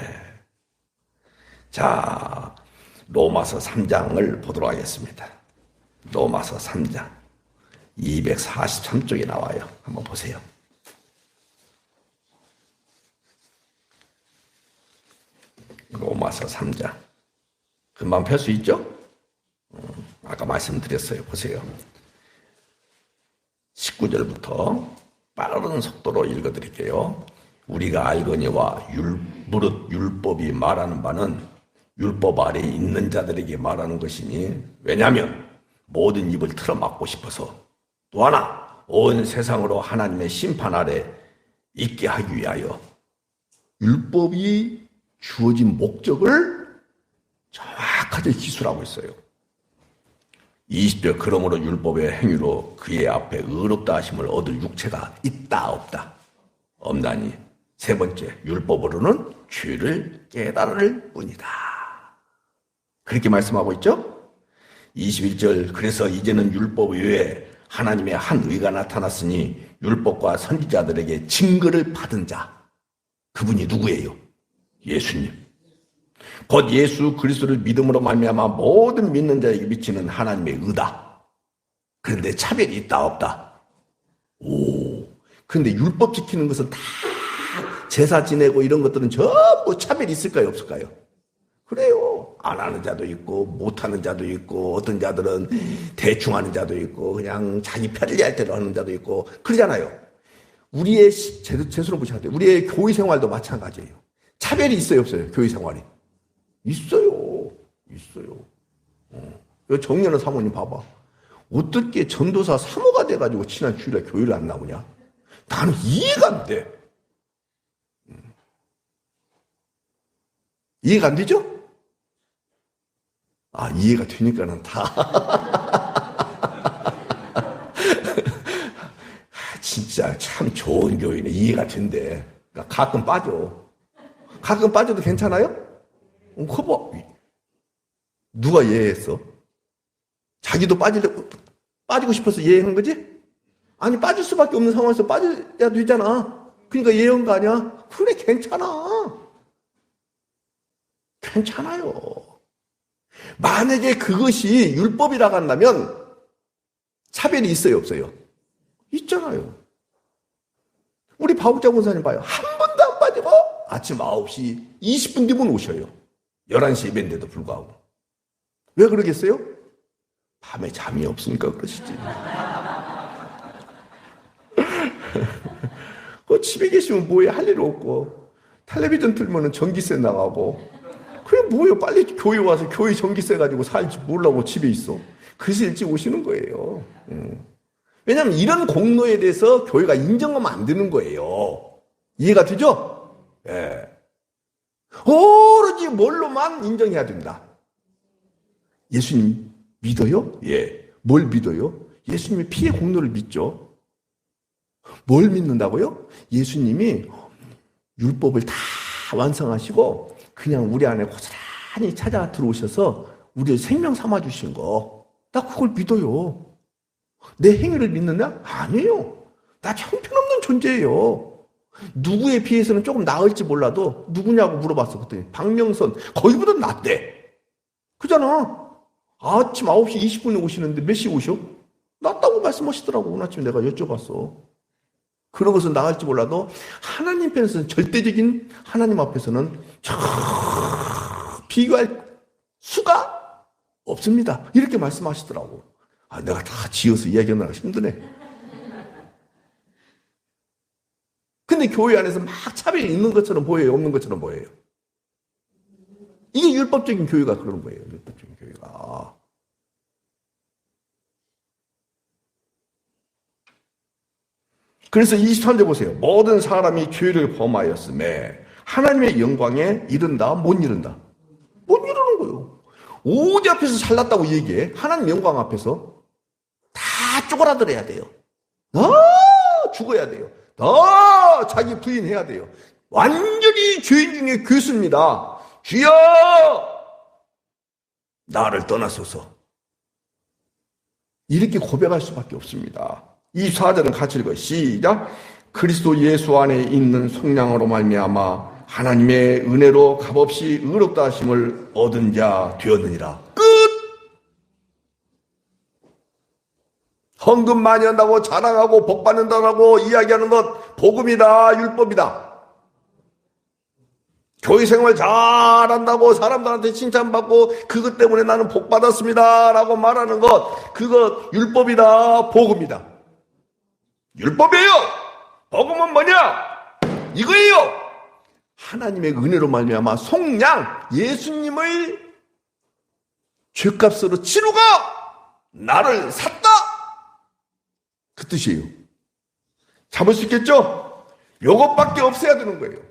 자, 로마서 3장을 보도록 하겠습니다. 로마서 3장 243쪽에 나와요. 한번 보세요. 로마서 3장 금방 펼 수 있죠? 아까 말씀드렸어요. 보세요. 19절부터 빠른 속도로 읽어드릴게요. 우리가 알거니와 무릇 율법이 말하는 바는 율법 아래에 있는 자들에게 말하는 것이니 왜냐하면 모든 입을 틀어막고 싶어서 또 하나 온 세상으로 하나님의 심판 아래 있게 하기 위하여 율법이 주어진 목적을 정확하게 기술하고 있어요. 20절 그러므로 율법의 행위로 그의 앞에 의롭다 하심을 얻을 육체가 있다 없다? 없나니 세 번째 율법으로는 죄를 깨달을 뿐이다. 그렇게 말씀하고 있죠? 21절 그래서 이제는 율법 외에 하나님의 한 의가 나타났으니 율법과 선지자들에게 증거를 받은 자 그분이 누구예요? 예수님. 곧 예수 그리스도를 믿음으로 말미암아 모든 믿는 자에게 미치는 하나님의 의다. 그런데 차별이 있다 없다? 그런데 율법 지키는 것은 다 제사 지내고 이런 것들은 전부 차별이 있을까요 없을까요? 그래요. 안 하는 자도 있고 못하는 자도 있고 어떤 자들은 대충 하는 자도 있고 그냥 자기 편리할 대로 하는 자도 있고 그러잖아요. 우리의 제수로 보셔야 돼요. 우리의 교회 생활도 마찬가지예요. 차별이 있어요 없어요? 교회 생활이. 있어요. 정연아 사모님 봐봐. 어떻게 전도사 사모가 돼가지고 지난 주일에 교회를 안 나오냐? 나는 이해가 안 돼. 이해가 안 되죠? 이해가 되니까는 다. 진짜 참 좋은 교회네. 이해가 된대. 그러니까 가끔 빠져. 가끔 빠져도 괜찮아요? 커버. 누가 예했어? 자기도 빠지고 싶어서 예한 거지? 아니, 빠질 수밖에 없는 상황에서 빠져야 되잖아. 그러니까 예한 거 아니야? 그래, 괜찮아. 괜찮아요. 만약에 그것이 율법이라고 한다면 차별이 있어요, 없어요? 있잖아요. 우리 바우자 권사님 봐요. 한 번도 안 빠지고 아침 9시 20분 뒤면 오셔요. 11시 예배인데도 불구하고. 왜 그러겠어요? 밤에 잠이 없으니까 그러시지. 집에 계시면 뭐해? 할 일 없고 텔레비전 틀면 전기세 나가고 그게 뭐예요? 빨리 교회 와서 교회 전기세 가지고 살지 모르려고 집에 있어. 그래서 일찍 오시는 거예요. 왜냐하면 이런 공로에 대해서 교회가 인정하면 안 되는 거예요. 이해가 되죠? 예. 오로지 뭘로만 인정해야 된다. 예수님 믿어요? 예. 뭘 믿어요? 예수님의 피의 공로를 믿죠. 뭘 믿는다고요? 예수님이 율법을 다 완성하시고 그냥 우리 안에 고스란히 찾아 들어오셔서 우리의 생명 삼아 주신 거. 나 그걸 믿어요. 내 행위를 믿느냐? 아니에요. 나 형편없는 존재예요. 누구에 비해서는 조금 나을지 몰라도 누구냐고 물어봤어. 그랬더니 박명선 거기보다 낫대. 그잖아. 아침 9시 20분에 오시는데 몇 시에 오셔? 낫다고 말씀하시더라고. 오늘 아침에 내가 여쭤봤어. 그러고서 나갈지 몰라도 하나님 편에서는 절대적인 하나님 앞에서는 비교할 수가 없습니다. 이렇게 말씀하시더라고. 아, 내가 다 지어서 이야기하느라 힘드네. 근데 교회 안에서 막 차별이 있는 것처럼 보여요? 없는 것처럼 보여요? 이게 율법적인 교회가 그런 거예요. 율법적인 교회가. 그래서 23절 보세요. 모든 사람이 죄를 범하였음에 하나님의 영광에 이른다? 못 이른다? 못 이르는 거예요. 오지 앞에서 잘났다고 얘기해. 하나님 영광 앞에서 다 쪼그라들어야 돼요. 죽어야 돼요. 다 자기 부인해야 돼요. 완전히 죄인 중에 괴수입니다. 주여 나를 떠나소서. 이렇게 고백할 수밖에 없습니다. 이 4절은 같이 읽어요. 시작. 그리스도 예수 안에 있는 성령으로 말미암아 하나님의 은혜로 값없이 의롭다 하심을 얻은 자 되었느니라. 끝! 헌금 많이 한다고 자랑하고 복 받는다고 이야기하는 것 복음이다, 율법이다. 교회 생활 잘한다고 사람들한테 칭찬받고 그것 때문에 나는 복 받았습니다 라고 말하는 것, 그거 율법이다, 복음이다. 율법이에요. 복음은 뭐냐? 이거예요. 하나님의 은혜로 말미암아 속량 예수님의 죄값으로 치루가 나를 샀다. 그 뜻이에요. 잡을 수 있겠죠? 요것밖에 없어야 되는 거예요.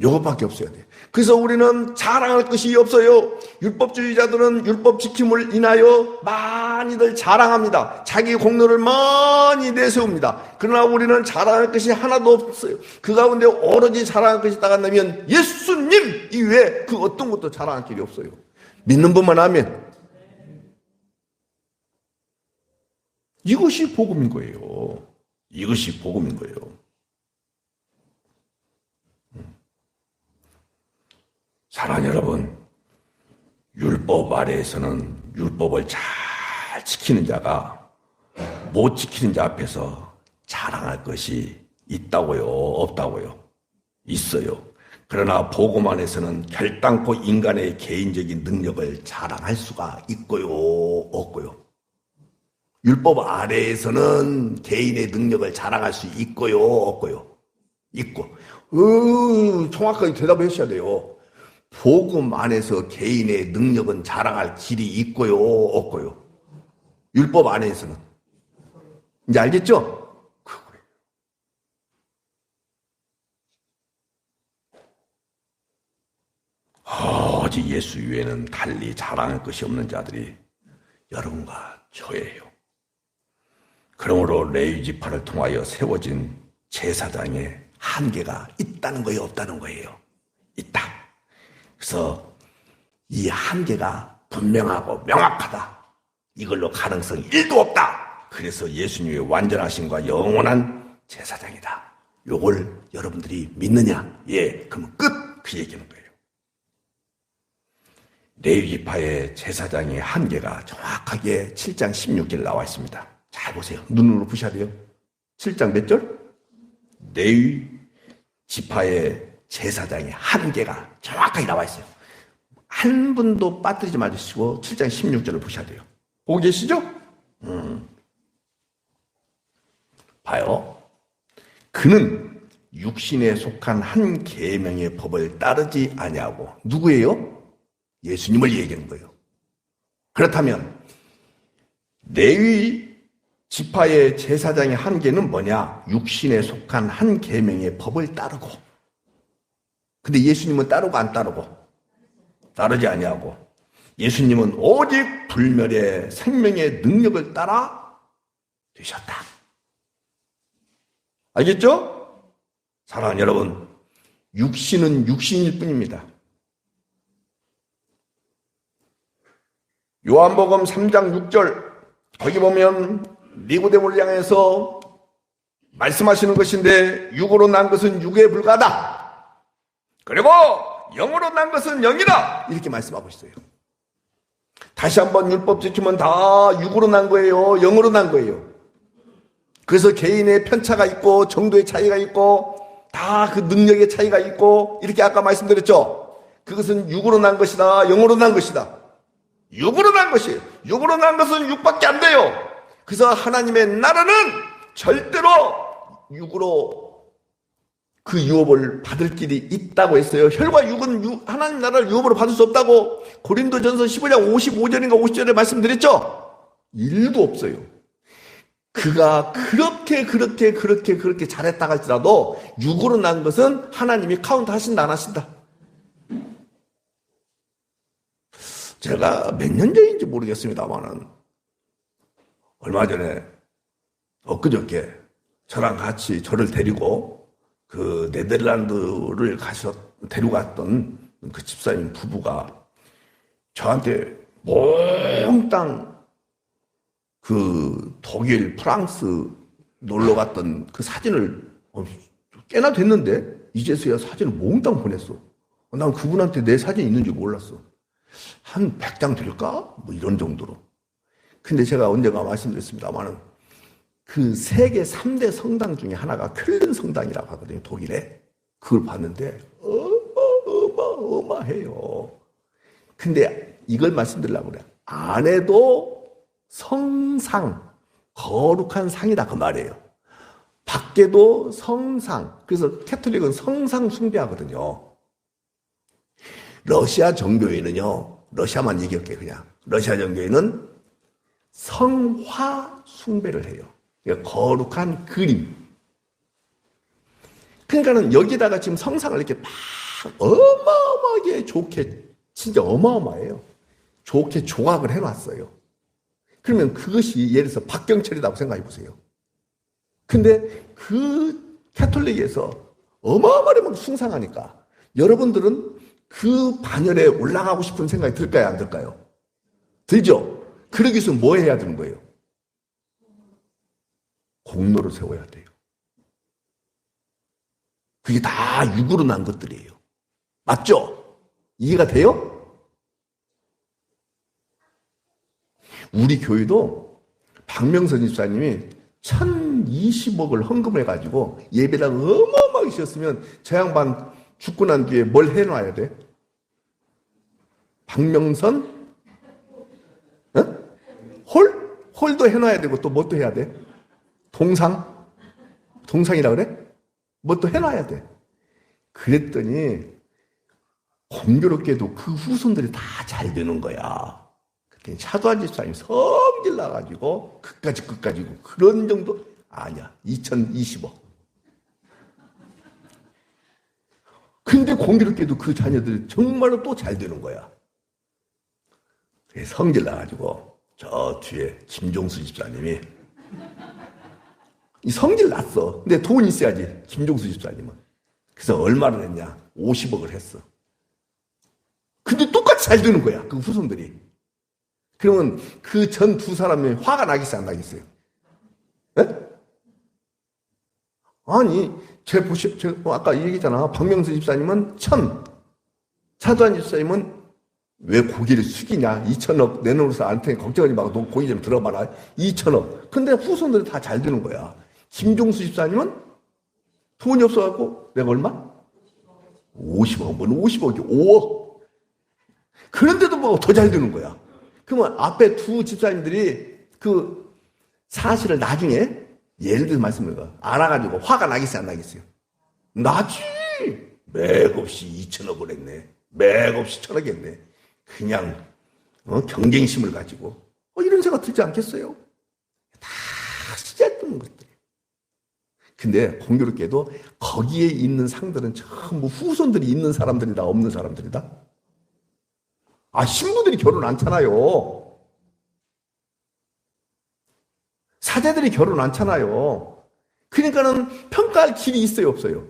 요것밖에 없어야 돼. 그래서 우리는 자랑할 것이 없어요. 율법주의자들은 율법 지킴을 인하여 많이들 자랑합니다. 자기 공로를 많이 내세웁니다. 그러나 우리는 자랑할 것이 하나도 없어요. 그 가운데 오로지 자랑할 것이 있다고 한다면 예수님 이외에 그 어떤 것도 자랑할 길이 없어요. 믿는 분만 하면. 이것이 복음인 거예요. 이것이 복음인 거예요. 사랑하는 여러분, 율법 아래에서는 율법을 잘 지키는 자가 못 지키는 자 앞에서 자랑할 것이 있다고요? 없다고요? 있어요. 그러나 복음 안에서는 결단코 인간의 개인적인 능력을 자랑할 수가 있고요, 없고요. 율법 아래에서는 개인의 능력을 자랑할 수 있고요, 없고요. 있고. 정확하게 대답을 하셔야 돼요. 복음 안에서 개인의 능력은 자랑할 길이 있고요, 없고요. 율법 안에서는. 이제 알겠죠? 그거예요. 오직 예수 외에는 달리 자랑할 것이 없는 자들이 여러분과 저예요. 그러므로 레위 지파를 통하여 세워진 제사장의 한계가 있다는 거예요, 없다는 거예요? 있다. 그래서 이 한계가 분명하고 명확하다. 이걸로 가능성이 1도 없다. 그래서 예수님의 완전하심과 영원한 제사장이다. 요걸 여러분들이 믿느냐? 예, 그럼 끝! 그 얘기는 거예요. 레위기파의 제사장의 한계가 정확하게 7장 16절 나와 있습니다. 잘 보세요. 눈으로 보셔야 돼요. 7장 몇 절? 레위 지파의 제사장의 한계가 정확하게 나와 있어요. 한 분도 빠뜨리지 마시고 7장 16절을 보셔야 돼요. 보고 계시죠? 봐요. 그는 육신에 속한 한 계명의 법을 따르지 아니하고 누구예요? 예수님을 얘기하는 거예요. 그렇다면 레위 지파의 제사장의 한계는 뭐냐? 육신에 속한 한 계명의 법을 따르고 근데 예수님은 따르고 안 따르고? 따르지 아니하고. 예수님은 오직 불멸의 생명의 능력을 따라 되셨다. 알겠죠? 사랑하는 여러분, 육신은 육신일 뿐입니다. 요한복음 3장 6절 거기 보면 니고데모를 향해서 말씀하시는 것인데 육으로 난 것은 육에 불과하다. 그리고 영으로 난 것은 영이다. 이렇게 말씀하고 있어요. 다시 한번 율법 지키면 다 육으로 난 거예요? 영으로 난 거예요? 그래서 개인의 편차가 있고 정도의 차이가 있고 다 그 능력의 차이가 있고 이렇게 아까 말씀드렸죠? 그것은 육으로 난 것이다. 영으로 난 것이다. 육으로 난 것이에요. 육으로 난 것은 육밖에 안 돼요. 그래서 하나님의 나라는 절대로 육으로 그 유업을 받을 길이 있다고 했어요. 혈과 육은 하나님 나라를 유업으로 받을 수 없다고 고린도전서 15장 55절인가 50절에 말씀드렸죠? 일도 없어요. 그가 그렇게 잘했다 할지라도 육으로 난 것은 하나님이 카운트 하신다 안 하신다? 제가 몇 년 전인지 모르겠습니다만은 얼마 전에 엊그저께 저랑 같이 저를 데리고 그 네덜란드를 데리고 갔던 그 집사님 부부가 저한테 몽땅 그 독일, 프랑스 놀러 갔던 그 사진을 꽤나 됐는데 이제서야 사진을 몽땅 보냈어. 난 그분한테 내 사진이 있는 줄 몰랐어. 한 100장 될까? 뭐 이런 정도로. 근데 제가 언젠가 말씀드렸습니다만은 그 세계 3대 성당 중에 하나가 쾰른 성당이라고 하거든요, 독일에. 그걸 봤는데 어마어마해요. 근데 이걸 말씀드리려고 그래. 안에도 성상, 거룩한 상이다 그 말이에요. 밖에도 성상. 그래서 캐톨릭은 성상 숭배하거든요. 러시아 정교회는요, 러시아만 얘기할게요, 그냥. 러시아 정교회는 성화 숭배를 해요. 그러니까 거룩한 그림. 그러니까는 여기다가 지금 성상을 이렇게 막 어마어마하게 좋게, 진짜 어마어마해요. 좋게 조각을 해놨어요. 그러면 그것이 예를 들어서 박경철이라고 생각해 보세요. 근데 그 캐톨릭에서 어마어마하게 막 숭상하니까 여러분들은 그 반열에 올라가고 싶은 생각이 들까요? 안 들까요? 들죠? 그러기 위해서 뭐 해야 되는 거예요? 공로를 세워야 돼요. 그게 다 육으로 난 것들이에요. 맞죠? 이해가 돼요? 우리 교회도 박명선 집사님이 1020억을 헌금해가지고 예배당 어마어마하게 지었으면 저 양반 죽고 난 뒤에 뭘 해놔야 돼? 박명선? 홀도 해놔야 되고 또 뭐 또 해야 돼? 동상이라 그래? 뭐 또 해놔야 돼. 그랬더니 공교롭게도 그 후손들이 다 잘 되는 거야. 그때 차도한 집사님이 성질 나가지고 끝까지 그런 정도 아니야. 2020억. 근데 공교롭게도 그 자녀들이 정말로 또 잘 되는 거야. 성질 나가지고 저 뒤에 김종수 집사님이 이 성질 났어. 근데 돈 있어야지, 김종수 집사님은. 그래서 얼마를 했냐? 50억을 했어. 근데 똑같이 잘 되는 거야, 그 후손들이. 그러면 그 전 두 사람이 화가 나겠어요, 안 나겠어요? 네? 아니, 제가 아까 얘기했잖아. 박명수 집사님은 1000, 차도한 집사님은 왜 고기를 숙이냐? 2천억 내놓으면서 안 테니 걱정하지 말고 너 고기 좀 들어봐라. 2천억. 근데 후손들이 다 잘 되는 거야. 김종수 집사님은 돈이 없어갖고 내가 얼마? 50억. 뭐는 50억이 5억. 그런데도 뭐 더 잘 되는 거야. 그러면 앞에 두 집사님들이 그 사실을 나중에 예를 들어서 말씀을 알아가지고 화가 나겠어요, 안 나겠어요? 나지. 맥없이 2천억을 했네. 맥없이 1,000억 했네. 그냥 경쟁심을 가지고 이런 생각 들지 않겠어요? 다 시작되는 것들. 근데 공교롭게도 거기에 있는 상들은 전부 후손들이 있는 사람들이다, 없는 사람들이다? 신부들이 결혼 안 차나요? 사제들이 결혼 안 차나요? 그러니까는 평가할 길이 있어요, 없어요?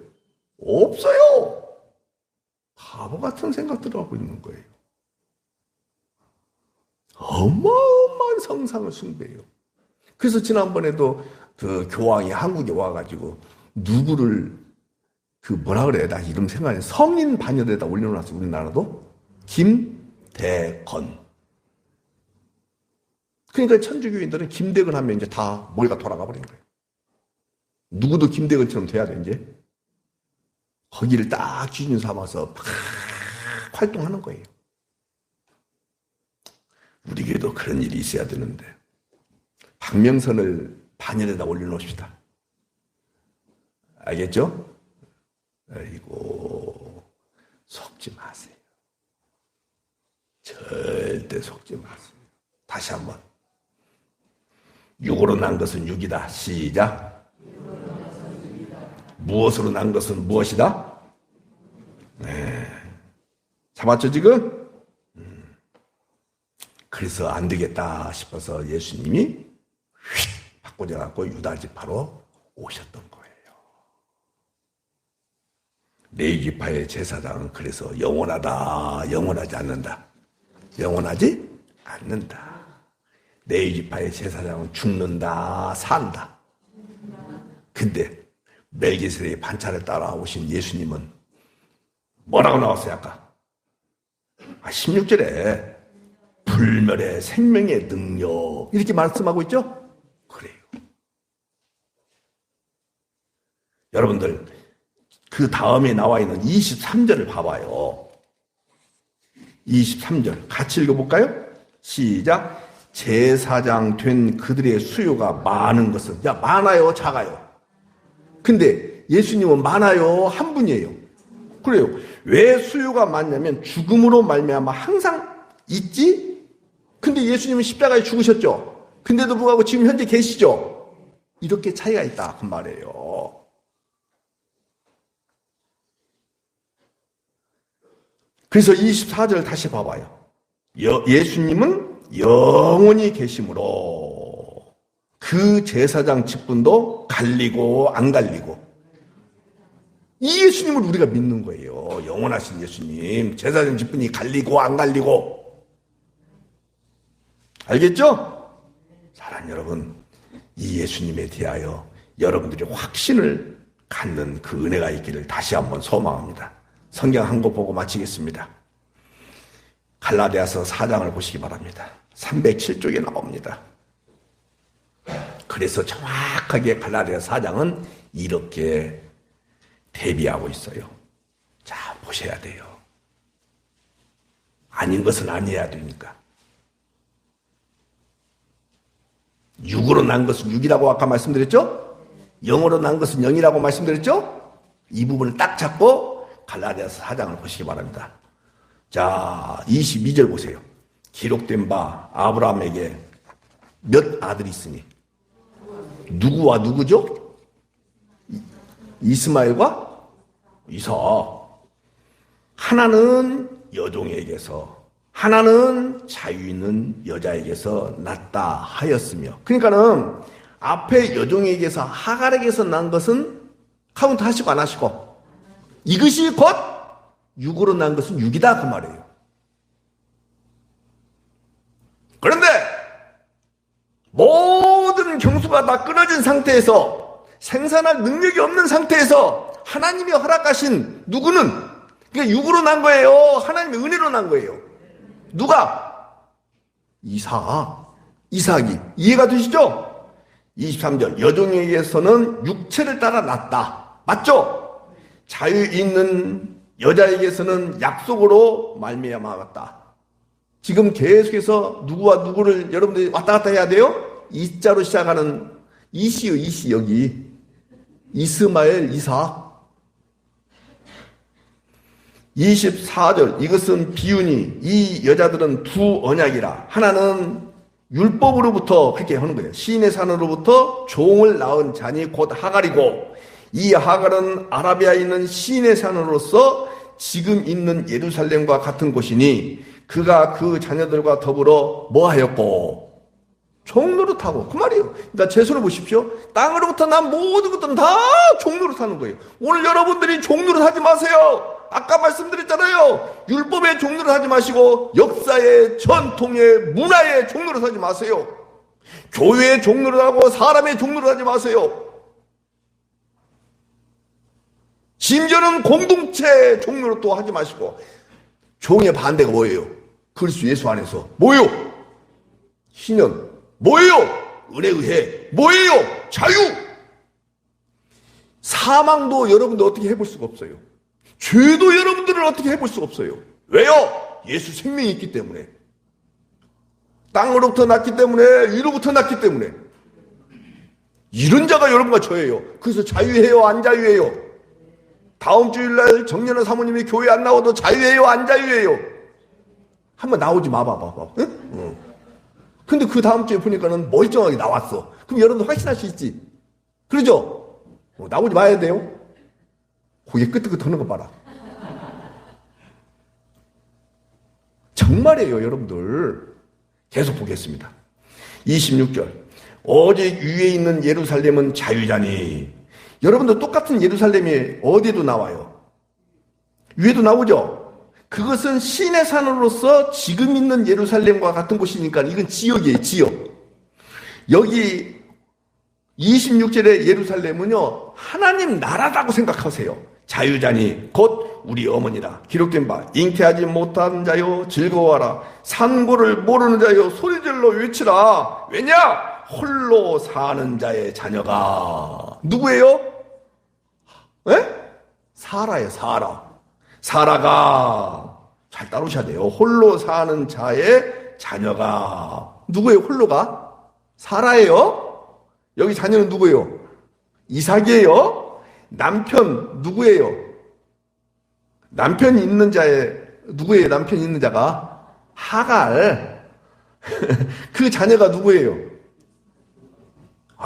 없어요! 바보 같은 생각들을 하고 있는 거예요. 어마어마한 성상을 숭배해요. 그래서 지난번에도 그 교황이 한국에 와가지고 누구를 뭐라 그래? 나 이름 생각나네. 성인 반열에다 올려놨어, 우리나라도. 김대건. 그러니까 천주교인들은 김대건 하면 이제 다 머리가 돌아가 버린 거예요. 누구도 김대건처럼 돼야 돼, 이제. 거기를 딱 기준 삼아서 막 활동하는 거예요. 우리 교회도 그런 일이 있어야 되는데. 박명선을 반열에다 올려놓읍시다. 알겠죠? 아이고, 속지 마세요. 절대 속지 마세요. 다시 한번. 육으로 난 것은 육이다. 시작. 무엇으로 난 것은 무엇이다? 네. 잡았죠, 지금? 그래서 안 되겠다 싶어서 예수님이 휙 바꿔져갖고 유다 지파로 오셨던 거예요. 레위 지파의 제사장은 그래서 영원하다, 영원하지 않는다. 영원하지 않는다. 레위 지파의 제사장은 죽는다, 산다. 근데 멜기세덱의 반차를 따라오신 예수님은 뭐라고 나왔어요, 아까? 16절에 불멸의 생명의 능력 이렇게 말씀하고 있죠? 그래요. 여러분들 그 다음에 나와 있는 23절을 봐봐요. 23절 같이 읽어볼까요? 시작. 제사장 된 그들의 수요가 많은 것은 많아요, 작아요? 근데 예수님은 많아요, 한 분이에요. 그래요. 왜 수요가 많냐면 죽음으로 말미암아 항상 있지? 근데 예수님은 십자가에 죽으셨죠. 근데도 불구하고 지금 현재 계시죠. 이렇게 차이가 있다 그 말이에요. 그래서 24절 다시 봐봐요. 예수님은 영원히 계심으로 그 제사장 직분도 갈리고 안 갈리고, 이 예수님을 우리가 믿는 거예요. 영원하신 예수님, 제사장 직분이 갈리고 안 갈리고. 알겠죠? 사랑하는 여러분, 이 예수님에 대하여 여러분들이 확신을 갖는 그 은혜가 있기를 다시 한번 소망합니다. 성경 한 거 보고 마치겠습니다. 갈라디아서 4장을 보시기 바랍니다. 307쪽에 나옵니다. 그래서 정확하게 갈라디아서 4장은 이렇게 대비하고 있어요. 자, 보셔야 돼요. 아닌 것은 아니어야 되니까. 육으로 난 것은 육이라고 아까 말씀드렸죠? 영으로 난 것은 영이라고 말씀드렸죠? 이 부분을 딱 잡고 갈라디아서 4장을 보시기 바랍니다. 자, 22절 보세요. 기록된 바 아브라함에게 몇 아들이 있으니? 누구와 누구죠? 이스마엘과 이삭. 하나는 여종에게서, 하나는 자유 있는 여자에게서 났다 하였으며. 그러니까는 앞에 여종에게서 하갈에게서 난 것은 카운트 하시고 안 하시고, 이것이 곧 육으로 난 것은 육이다 그 말이에요. 그런데 모든 경수가 다 끊어진 상태에서, 생산할 능력이 없는 상태에서 하나님이 허락하신 누구는, 그러니까 육으로 난 거예요. 하나님의 은혜로 난 거예요. 누가? 이삭이. 이해가 되시죠? 23절. 여종에게서는 육체를 따라 났다. 맞죠? 자유 있는 여자에게서는 약속으로 말미암았다. 지금 계속해서 누구와 누구를 여러분들이 왔다 갔다 해야 돼요? 이자로 시작하는 이시요, 이시 여기. 이스마엘, 이삭. 24절. 이것은 비유니 이 여자들은 두 언약이라. 하나는 율법으로부터 그렇게 하는 거예요. 시인의 산으로부터 종을 낳은 자니 곧 하갈이고, 이 하갈은 아라비아에 있는 시내 산으로서 지금 있는 예루살렘과 같은 곳이니 그가 그 자녀들과 더불어 뭐하였고 종노릇하고 그 말이에요. 그러니까 제 손을 보십시오. 땅으로부터 난 모든 것들은 다 종노릇하는 거예요. 오늘 여러분들이 종노릇하지 마세요. 아까 말씀드렸잖아요. 율법의 종노릇하지 마시고 역사의 전통의 문화의 종노릇하지 마세요. 교회의 종노릇하고 사람의 종노릇하지 마세요. 심지어는 공동체 종노릇도 하지 마시고. 종의 반대가 뭐예요? 그리스도 예수 안에서 뭐예요? 신현 뭐예요? 은혜 의해 뭐예요? 자유. 사망도 여러분들 어떻게 해볼 수가 없어요. 죄도 여러분들은 어떻게 해볼 수가 없어요. 왜요? 예수 생명이 있기 때문에. 땅으로부터 났기 때문에, 위로부터 났기 때문에. 이런 자가 여러분과 저예요. 그래서 자유해요, 안 자유해요? 다음 주일날 정연아 사모님이 교회 안 나와도 자유해요, 안 자유해요? 한번 나오지 마봐봐. 응? 근데 그 다음 주에 보니까는 멀쩡하게 나왔어. 그럼 여러분도 확신할 수 있지. 그러죠? 나오지 마야 돼요. 고개 끄덕끄덕 하는 거 봐라. 정말이에요, 여러분들. 계속 보겠습니다. 26절. 오직 위에 있는 예루살렘은 자유자니. 여러분들 똑같은 예루살렘이 어디에도 나와요. 위에도 나오죠. 그것은 신의 산으로서 지금 있는 예루살렘과 같은 곳이니까 이건 지역이에요, 지역. 여기 26절의 예루살렘은요, 하나님 나라라고 생각하세요. 자유자니 곧 우리 어머니라. 기록된 바 잉태하지 못한 자여 즐거워하라. 산고를 모르는 자여 소리질러 외치라. 왜냐? 홀로 사는 자의 자녀가 누구예요? 에? 사라예요, 사라. 사라가 잘 따르셔야 돼요. 홀로 사는 자의 자녀가 누구예요? 홀로가? 사라예요. 여기 자녀는 누구예요? 이삭이에요. 남편 누구예요? 남편이 있는 자의 누구예요? 남편이 있는 자가 하갈. 그 자녀가 누구예요?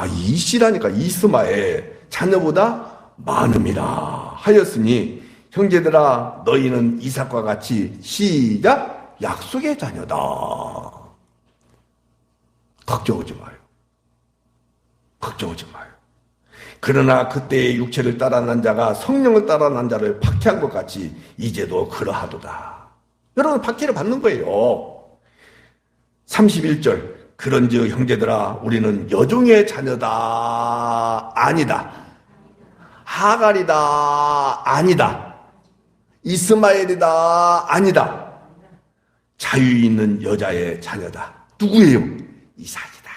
이시라니까. 이스마엘. 자녀보다 많음이라 하였으니 형제들아 너희는 이삭과 같이 시작 약속의 자녀다. 걱정하지 마요. 걱정하지 마요. 그러나 그때의 육체를 따라 난 자가 성령을 따라 난 자를 박해한 것 같이 이제도 그러하도다. 여러분 박해를 받는 거예요. 31절. 그런즉 형제들아 우리는 여종의 자녀다. 아니다. 하갈이다. 아니다. 이스마엘이다. 아니다. 자유 있는 여자의 자녀다. 누구예요? 이삭이다.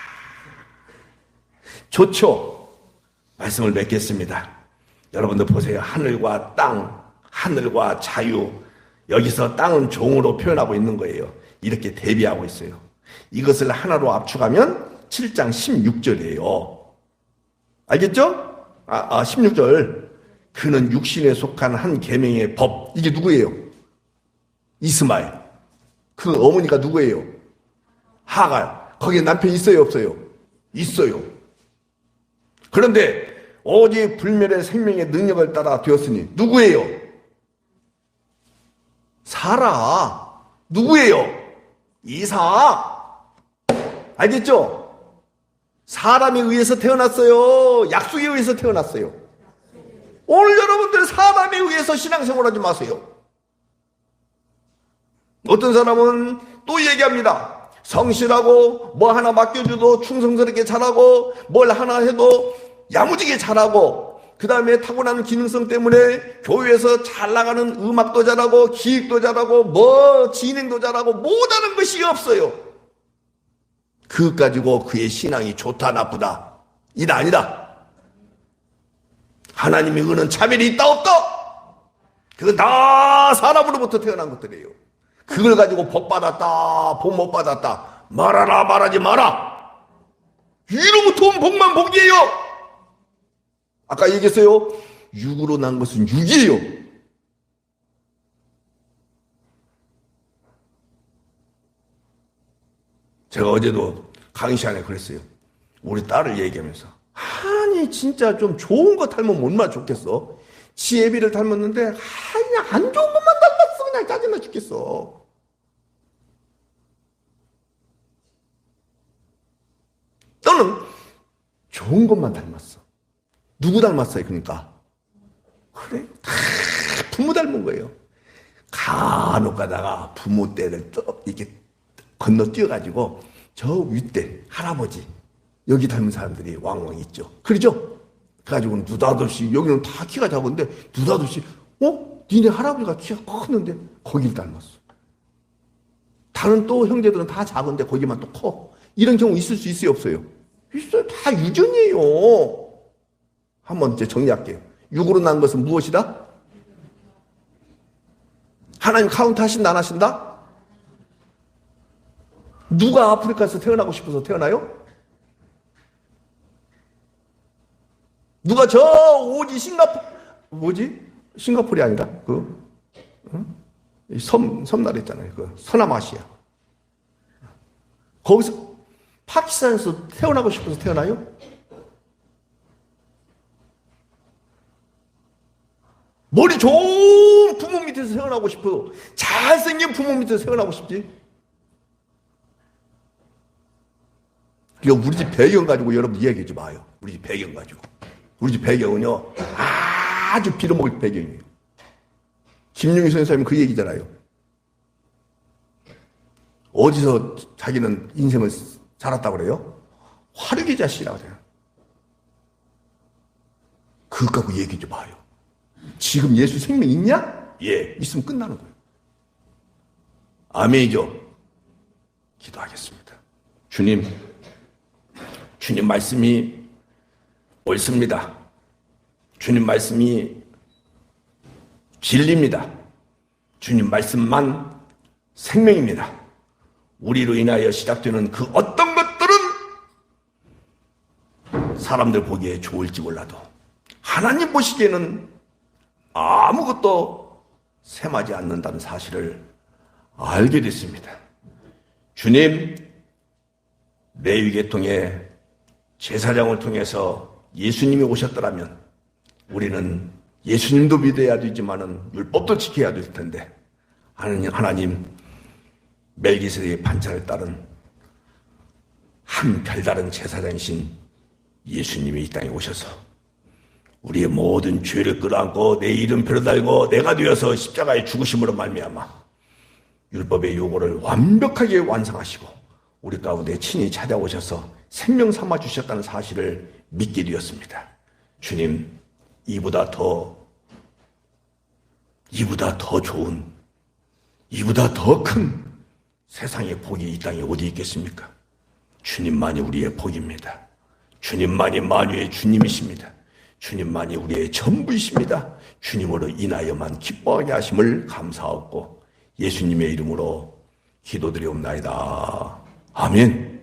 좋죠? 말씀을 맺겠습니다. 여러분들 보세요. 하늘과 땅, 하늘과 자유. 여기서 땅은 종으로 표현하고 있는 거예요. 이렇게 대비하고 있어요. 이것을 하나로 압축하면 7장 16절이에요. 알겠죠? 16절. 그는 육신에 속한 한 계명의 법. 이게 누구예요? 이스마엘. 그 어머니가 누구예요? 하갈. 거기에 남편이 있어요, 없어요? 있어요. 그런데 오직 불멸의 생명의 능력을 따라 되었으니 누구예요? 사라. 누구예요? 이삭. 알겠죠? 사람에 의해서 태어났어요? 약속에 의해서 태어났어요? 오늘 여러분들 사람에 의해서 신앙생활하지 마세요. 어떤 사람은 또 얘기합니다. 성실하고 뭐 하나 맡겨줘도 충성스럽게 잘하고 뭘 하나 해도 야무지게 잘하고 그 다음에 타고난 기능성 때문에 교회에서 잘 나가는 음악도 잘하고 기획도 잘하고 뭐 진행도 잘하고 못하는 것이 없어요. 그것 가지고 그의 신앙이 좋다 나쁘다 이다 아니다. 하나님의 은은 차별이 있다 없다. 그건 다 사람으로부터 태어난 것들이에요. 그걸 가지고 복 받았다 복 못 받았다 말하라 말하지 마라. 위로부터 온 복만 복이에요. 아까 얘기했어요. 육으로 난 것은 육이에요. 제가 어제도 강의 시간에 그랬어요. 우리 딸을 얘기하면서 아니 아니 진짜 좀 좋은 거 닮으면 얼마나 좋겠어. 지혜비를 닮았는데 그냥 안 좋은 것만 닮았어. 그냥 짜증나 죽겠어. 너는 좋은 것만 닮았어. 누구 닮았어요? 그러니까 그래 다 부모 닮은 거예요. 간혹 가다가 부모 때를 또 이렇게 건너뛰어가지고 저 윗대 할아버지 여기 닮은 사람들이 왕왕 있죠. 그러죠? 그래가지고 느닷없이 여기는 다 키가 작은데 느닷없이 니네 할아버지가 키가 컸는데 거길 닮았어. 다른 또 형제들은 다 작은데 거기만 또 커. 이런 경우 있을 수 있어요? 없어요? 있어요. 다 유전이에요. 한번 이제 정리할게요. 육으로 난 것은 무엇이다? 하나님 카운트 하신다 안 하신다? 누가 아프리카에서 태어나고 싶어서 태어나요? 누가 저 오지 싱가포르이 아니라 섬나라 있잖아요. 서남아시아. 거기서 파키스탄에서 태어나고 싶어서 태어나요? 머리 좋은 부모 밑에서 태어나고 싶어. 잘생긴 부모 밑에서 태어나고 싶지. 이거 우리 집 배경 가지고 여러분 이야기하지 마요. 우리 집 배경 가지고. 우리 집 배경은요 아주 빌어먹을 배경이에요. 김용희 선생님이 그 얘기잖아요. 어디서 자기는 인생을 살았다고 그래요? 화르기 자식이라고 그래요. 그것 갖고 얘기하지 마요. 지금 예수 생명 있냐? 예, 있으면 끝나는 거예요. 아멘이죠? 기도하겠습니다. 주님 말씀이 옳습니다. 주님 말씀이 진리입니다. 주님 말씀만 생명입니다. 우리로 인하여 시작되는 그 어떤 것들은 사람들 보기에 좋을지 몰라도 하나님 보시기에는 아무것도 셈하지 않는다는 사실을 알게 됐습니다. 주님, 레위계통의 제사장을 통해서 예수님이 오셨더라면 우리는 예수님도 믿어야 되지만은 율법도 지켜야 될 텐데 하나님 멜기세덱의 반차를 따른 한 별다른 제사장이신 예수님이 이 땅에 오셔서 우리의 모든 죄를 끌어안고 내 이름표를 달고 내가 되어서 십자가에 죽으심으로 말미암아 율법의 요구를 완벽하게 완성하시고 우리 가운데 친히 찾아오셔서 생명 삼아 주셨다는 사실을 믿게 되었습니다. 주님, 이보다 더 좋은, 이보다 더 큰 세상의 복이 이 땅에 어디 있겠습니까? 주님만이 우리의 복입니다. 주님만이 만유의 주님이십니다. 주님만이 우리의 전부이십니다. 주님으로 인하여만 기뻐하게 하심을 감사하고 예수님의 이름으로 기도드리옵나이다. 아멘.